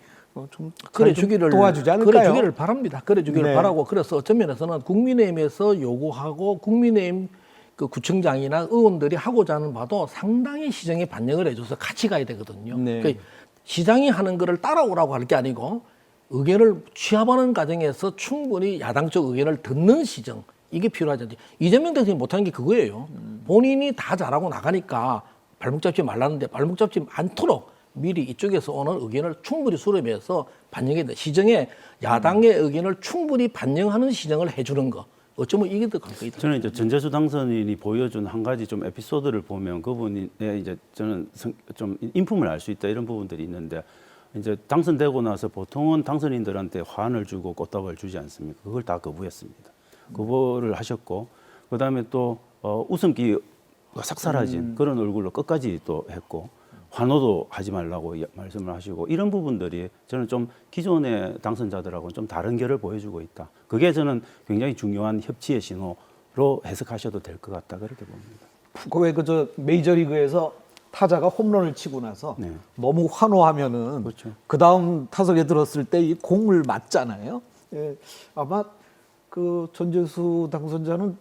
Speaker 1: 좀
Speaker 3: 그래 주기를
Speaker 1: 도와주지 않을까요?
Speaker 3: 그래 주기를 바랍니다. 그래 주기를
Speaker 1: 네.
Speaker 3: 바라고 그래서 어떤 면에서는 국민의힘에서 요구하고 국민의힘 그 구청장이나 의원들이 하고자 하는 바도 상당히 시장에 반영을 해줘서 같이 가야 되거든요.
Speaker 1: 네.
Speaker 3: 그러니까 시장이 하는 거를 따라오라고 할 게 아니고 의견을 취합하는 과정에서 충분히 야당 쪽 의견을 듣는 시정 이게 필요하지. 이재명 대통령이 못하는 게 그거예요. 본인이 다 잘하고 나가니까 발목 잡지 말라는데 발목 잡지 않도록 미리 이쪽에서 오는 의견을 충분히 수렴해서 반영해야 돼. 시정에 야당의 의견을 충분히 반영하는 시정을 해주는 거. 어쩌면 이게 더 관건이다.
Speaker 2: 저는 이제 전재수 당선인이 보여준 한 가지 좀 에피소드를 보면 그분이 이제 저는 좀 인품을 알 수 있다 이런 부분들이 있는데 이제 당선되고 나서 보통은 당선인들한테 화환을 주고 꽃다발을 주지 않습니까? 그걸 다 거부했습니다. 거부를 하셨고 그다음에 또 웃음기가 싹 사라진 그런 얼굴로 끝까지 또 했고 환호도 하지 말라고 말씀을 하시고 이런 부분들이 저는 좀 기존의 당선자들하고는 좀 다른 결을 보여주고 있다. 그게 저는 굉장히 중요한 협치의 신호로 해석하셔도 될 것 같다 그렇게 봅니다.
Speaker 1: 그왜 그저 메이저리그에서 타자가 홈런을 치고 나서
Speaker 2: 네.
Speaker 1: 너무 환호하면은
Speaker 2: 그렇죠.
Speaker 1: 그 다음 타석에 들었을 때 이 공을 맞잖아요. 예, 아마 그 전재수 당선자는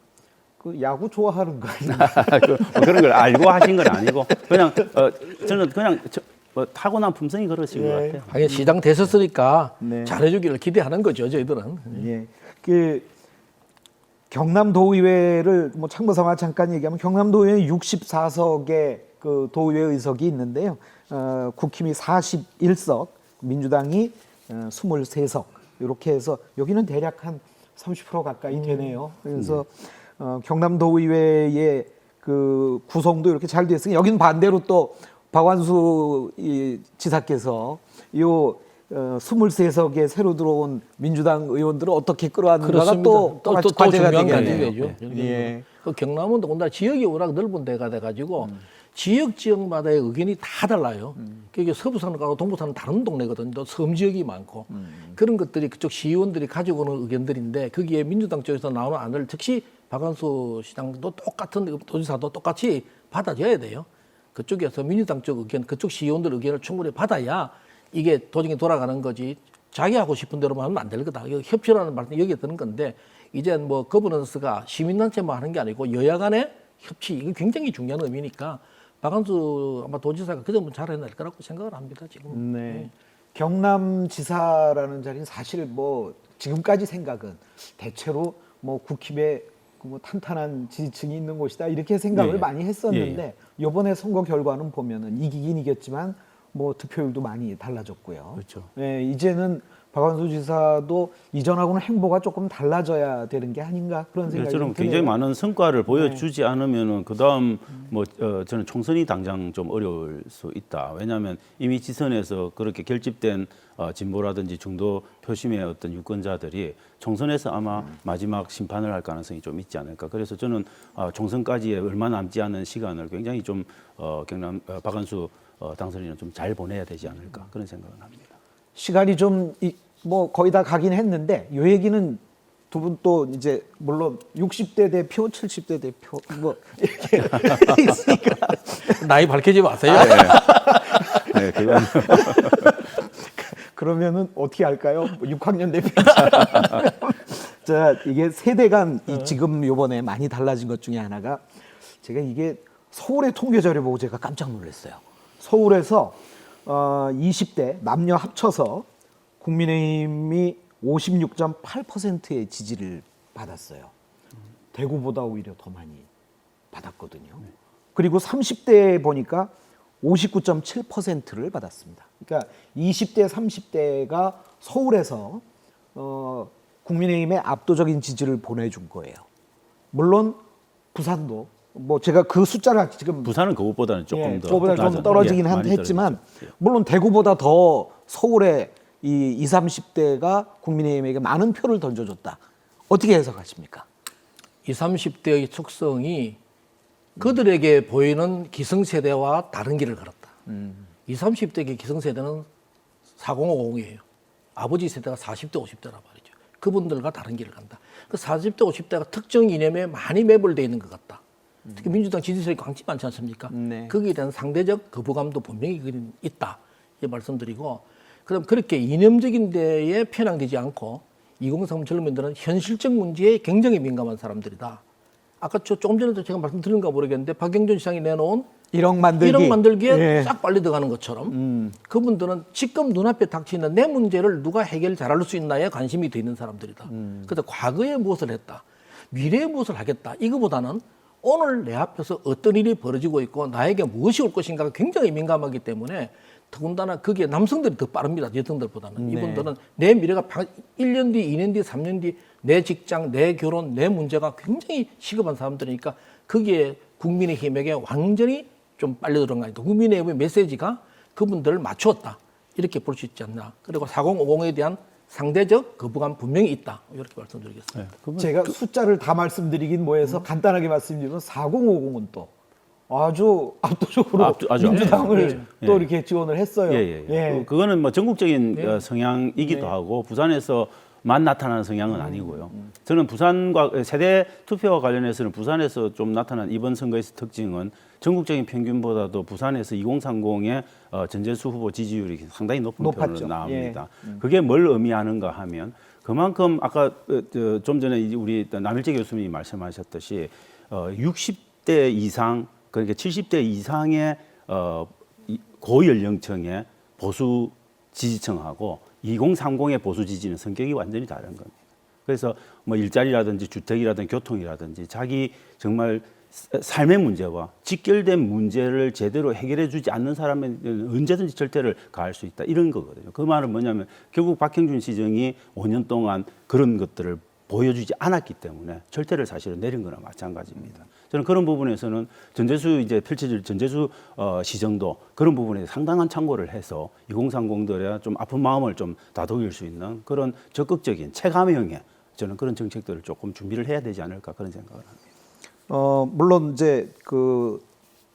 Speaker 1: 그 야구 좋아하는 거 아니에요?
Speaker 2: 그런 걸 알고 하신 건 아니고 그냥 저는 그냥 타고난 품성이 그러신 것 같아요.
Speaker 3: 하긴 시장 됐었으니까
Speaker 1: 네.
Speaker 3: 잘해주기를 기대하는 거죠, 저희들은.
Speaker 1: 예. 그 경남도의회를 뭐 참고삼아 잠깐 얘기하면 경남도의회는 64석의 그 도의회 의석이 있는데요. 국힘이 41석, 민주당이 23석 이렇게 해서 여기는 대략 한 30% 가까이 되네요. 그래서 경남도의회의 그 구성도 이렇게 잘 되어 있으니 여기는 반대로 또 박완수 지사께서 요 23석의 새로 들어온 민주당 의원들을 어떻게 끌어안는가가 또 과제가
Speaker 3: 중요한
Speaker 1: 되겠네요.
Speaker 3: 과제죠.
Speaker 1: 예.
Speaker 3: 그 경남은 더군다나 지역이 워낙 넓은 데가 돼가지고 지역마다의 의견이 다 달라요. 그게 서부산을 가고 동부산은 다른 동네거든요. 또 섬 지역이 많고 그런 것들이 그쪽 시의원들이 가지고 오는 의견들인데 거기에 민주당 쪽에서 나오는 안을 즉시 박완수 시장도 똑같은 도지사도 똑같이 받아줘야 돼요. 그쪽에서 민주당 쪽 의견, 그쪽 시의원들 의견을 충분히 받아야 이게 도중에 돌아가는 거지. 자기 하고 싶은 대로만 하면 안 될 거다. 이거 협치라는 말씀 여기에 드는 건데 이제 뭐 거버넌스가 시민단체만 하는 게 아니고 여야 간의 협치 이거 굉장히 중요한 의미니까 박완수 아마 도지사가 그 점은 잘 해낼 거라고 생각을 합니다 지금.
Speaker 1: 네. 경남지사라는 자리는 사실 뭐 지금까지 생각은 대체로 뭐 국힘에 뭐 탄탄한 지지층이 있는 곳이다 이렇게 생각을
Speaker 2: 예, 예.
Speaker 1: 많이 했었는데 이번에 선거 결과는 보면은 이기긴 이겼지만 뭐 득표율도 많이 달라졌고요.
Speaker 2: 그렇죠.
Speaker 1: 예, 이제는 박완수 지사도 이전하고는 행보가 조금 달라져야 되는 게 아닌가 그런 생각이
Speaker 2: 저는
Speaker 1: 좀 드네요.
Speaker 2: 굉장히 많은 성과를 보여주지 않으면은 그다음 뭐 저는 총선이 당장 좀 어려울 수 있다. 왜냐하면 이미 지선에서 그렇게 결집된 진보라든지 중도 표심의 어떤 유권자들이 총선에서 아마 마지막 심판을 할 가능성이 좀 있지 않을까. 그래서 저는 총선까지 얼마 남지 않은 시간을 굉장히 좀 경남 박완수 당선인은 좀 잘 보내야 되지 않을까 그런 생각을 합니다.
Speaker 1: 시간이 좀 뭐 거의 다 가긴 했는데 요 얘기는 두 분 또 이제 물론 60대 대표, 70대 대표 뭐 이렇게 있으니까
Speaker 3: 나이 밝히지 마세요.
Speaker 2: 네, 그건
Speaker 1: 그러면은 어떻게 할까요? 6학년 대표. 자, 이게 세대 간 지금 요번에 많이 달라진 것 중에 하나가 제가 이게 서울의 통계 자료 보고 제가 깜짝 놀랐어요. 서울에서 20대 남녀 합쳐서 국민의힘이 56.8%의 지지를 받았어요. 대구보다 오히려 더 많이 받았거든요. 그리고 30대에 보니까 59.7%를 받았습니다. 그러니까 20대, 30대가 서울에서 국민의힘에 압도적인 지지를 보내준 거예요. 물론 부산도 뭐 제가 그 숫자를 지금
Speaker 2: 부산은 그것보다는 조금 더
Speaker 1: 그거보다 좀 떨어지긴
Speaker 2: 많이
Speaker 1: 했지만
Speaker 2: 떨어졌죠.
Speaker 1: 물론 대구보다 더 서울의 이 20, 30대가 국민의힘에게 많은 표를 던져줬다. 어떻게 해석하십니까?
Speaker 3: 20, 30대의 속성이 그들에게 보이는 기성세대와 다른 길을 걸었다. 20, 30대의 기성세대는 4050이에요. 아버지 세대가 40대, 50대란 말이죠. 그분들과 다른 길을 간다. 그 40대, 50대가 특정 이념에 많이 매몰되어 있는 것 같다. 특히 민주당 지지세력이 강치 많지 않습니까?
Speaker 1: 네.
Speaker 3: 거기에 대한 상대적 거부감도 분명히 있다. 이 말씀드리고 그럼 그렇게 이념적인 데에 편향되지 않고 2030 젊은이들은 현실적 문제에 굉장히 민감한 사람들이다. 아까 조금 전에도 제가 말씀드린가 모르겠는데 박영준 시장이 내놓은
Speaker 1: 1억 만들기.
Speaker 3: 1억 만들기에
Speaker 1: 예.
Speaker 3: 싹 빨리 들어가는 것처럼 그분들은 지금 눈앞에 닥치는 내 문제를 누가 해결 잘할 수 있나에 관심이 돼 있는 사람들이다. 그래서 과거에 무엇을 했다, 미래에 무엇을 하겠다, 이거보다는 오늘 내 앞에서 어떤 일이 벌어지고 있고 나에게 무엇이 올 것인가가 굉장히 민감하기 때문에 더군다나 그게 남성들이 더 빠릅니다. 여성들보다는.
Speaker 1: 네.
Speaker 3: 이분들은 내 미래가 1년 뒤, 2년 뒤, 3년 뒤 내 직장, 내 결혼, 내 문제가 굉장히 시급한 사람들이니까 거기에 국민의힘에게 완전히 좀 빨리 들어간 거니까 국민의힘의 메시지가 그분들을 맞추었다. 이렇게 볼 수 있지 않나. 그리고 4050에 대한 상대적 거부감 분명히 있다. 이렇게 말씀드리겠습니다.
Speaker 1: 제가 숫자를 다 말씀드리긴 뭐해서 간단하게 말씀드리면 4050은 또 아주 압도적으로
Speaker 2: 아주
Speaker 1: 민주당을
Speaker 2: 예.
Speaker 1: 또 이렇게 지원을 했어요.
Speaker 2: 예. 그거는 뭐 전국적인 성향이기도 하고 부산에서만 나타나는 성향은 아니고요. 저는 부산과 세대 투표와 관련해서는 부산에서 좀 나타난 이번 선거에서 특징은 전국적인 평균보다도 부산에서 2030의 전재수 후보 지지율이 상당히 높은
Speaker 1: 높았죠.
Speaker 2: 표로 나옵니다. 그게 뭘 의미하는가 하면 그만큼 아까 좀 전에 우리 남일재 교수님이 말씀하셨듯이 60대 이상 그러니까 70대 이상의 고연령층의 보수 지지층하고 2030의 보수 지지는 성격이 완전히 다른 겁니다. 그래서 뭐 일자리라든지 주택이라든지 교통이라든지 자기 정말 삶의 문제와 직결된 문제를 제대로 해결해 주지 않는 사람은 언제든지 절대를 가할 수 있다 이런 거거든요. 그 말은 뭐냐면 결국 박형준 시정이 5년 동안 그런 것들을 보여주지 않았기 때문에 절대를 사실은 내린 거나 마찬가지입니다. 저는 그런 부분에서는 전재수 이제 펼쳐질 전재수 시정도 그런 부분에 상당한 참고를 해서 2030들의 좀 아픈 마음을 좀 다독일 수 있는 그런 적극적인 체감형의 저는 그런 정책들을 조금 준비를 해야 되지 않을까 그런 생각을 합니다.
Speaker 1: 물론 이제 그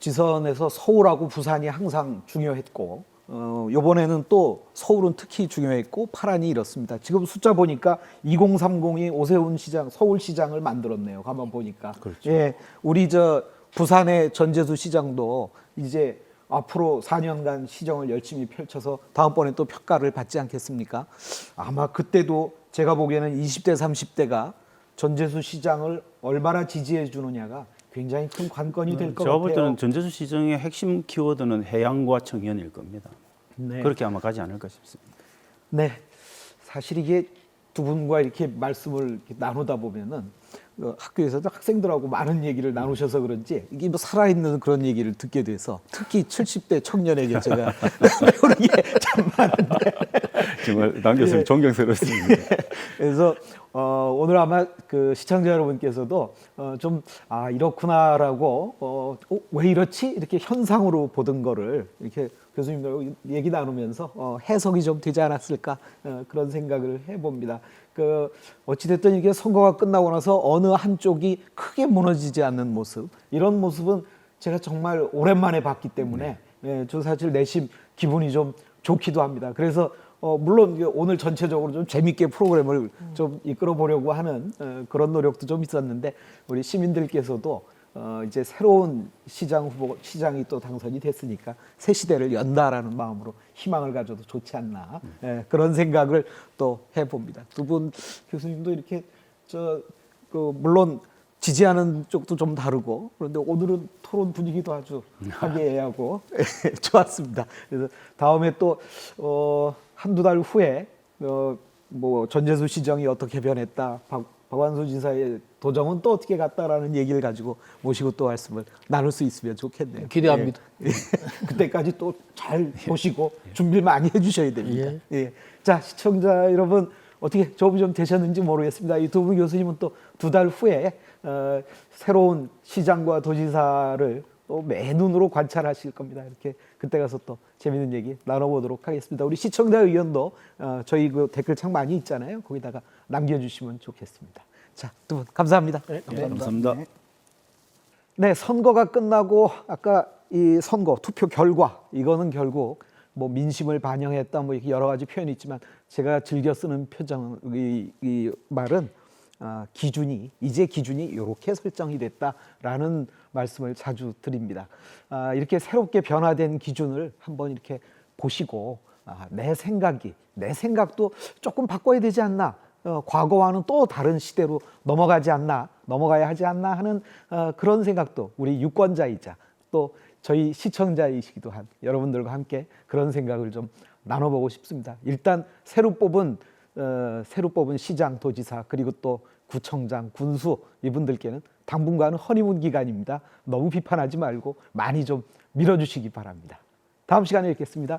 Speaker 1: 지선에서 서울하고 부산이 항상 중요했고 이번에는 또 서울은 특히 중요했고 파란이 이렇습니다. 지금 숫자 보니까 2030이 오세훈 시장, 서울시장을 만들었네요. 가만 보니까.
Speaker 2: 그렇죠.
Speaker 1: 예, 우리 저 부산의 전재수 시장도 이제 앞으로 4년간 시정을 열심히 펼쳐서 다음번에 또 평가를 받지 않겠습니까? 아마 그때도 제가 보기에는 20대, 30대가 전재수 시장을 얼마나 지지해 주느냐가 굉장히 큰 관건이 될 것
Speaker 2: 제가
Speaker 1: 같아요.
Speaker 2: 볼 때는 전재수 시정의 핵심 키워드는 해양과 청년일 겁니다.
Speaker 1: 네.
Speaker 2: 그렇게 아마 가지 않을까 싶습니다.
Speaker 1: 네, 사실 이게 두 분과 이렇게 말씀을 이렇게 나누다 보면은 학교에서도 학생들하고 많은 얘기를 나누셔서 그런지 이게 뭐 살아있는 그런 얘기를 듣게 돼서 특히 70대 청년에게 제가 배우는 게 참 많은데
Speaker 2: 정말 남 교수님 존경스럽습니다.
Speaker 1: 그래서 오늘 아마 그 시청자 여러분께서도 좀 이렇구나라고 왜 이렇지 이렇게 현상으로 보던 거를 이렇게 교수님들 얘기 나누면서 해석이 좀 되지 않았을까 그런 생각을 해봅니다. 그 어찌됐든 이게 선거가 끝나고 나서 어느 한쪽이 크게 무너지지 않는 모습 이런 모습은 제가 정말 오랜만에 봤기 때문에 저 사실 내심 기분이 좀 좋기도 합니다. 그래서 물론 오늘 전체적으로 좀 재밌게 프로그램을 좀 이끌어 보려고 하는 그런 노력도 좀 있었는데 우리 시민들께서도 이제 새로운 시장이 또 당선이 됐으니까 새 시대를 연다라는 마음으로 희망을 가져도 좋지 않나 그런 생각을 또 해봅니다. 두 분 교수님도 이렇게 물론 지지하는 쪽도 좀 다르고 그런데 오늘은 토론 분위기도 아주 화기애애하고 좋았습니다. 그래서 다음에 또 한두 달 후에 뭐 전재수 시정이 어떻게 변했다, 박완수 지사의 도정은 또 어떻게 갔다라는 얘기를 가지고 모시고 또 말씀을 나눌 수 있으면 좋겠네요.
Speaker 3: 기대합니다.
Speaker 1: 예. 그때까지 또 잘 보시고 준비를 많이 해주셔야 됩니다. 예. 자, 시청자 여러분 어떻게 조업이 좀 되셨는지 모르겠습니다. 이 두 분 교수님은 또 두 달 후에 새로운 시장과 도지사를 또 맨눈으로 관찰하실 겁니다. 이렇게 그때 가서 또 재밌는 얘기 나눠보도록 하겠습니다. 우리 시청자 의견도 저희 그 댓글창 많이 있잖아요. 거기다가 남겨주시면 좋겠습니다. 자, 두 분 감사합니다.
Speaker 3: 네,
Speaker 2: 감사합니다.
Speaker 1: 네, 선거가 끝나고 아까 이 선거 투표 결과 이거는 결국 뭐 민심을 반영했다 뭐 이렇게 여러 가지 표현이 있지만 제가 즐겨 쓰는 이 말은 기준이 이렇게 설정이 됐다라는 말씀을 자주 드립니다. 이렇게 새롭게 변화된 기준을 한번 이렇게 보시고 내 생각도 조금 바꿔야 되지 않나, 과거와는 또 다른 시대로 넘어가야 하지 않나 하는 그런 생각도 우리 유권자이자 또 저희 시청자이시기도 한 여러분들과 함께 그런 생각을 좀 나눠보고 싶습니다. 일단 새로 뽑은 시장, 도지사 그리고 또 구청장, 군수 이분들께는 당분간은 허니문 기간입니다. 너무 비판하지 말고 많이 좀 밀어주시기 바랍니다. 다음 시간에 뵙겠습니다.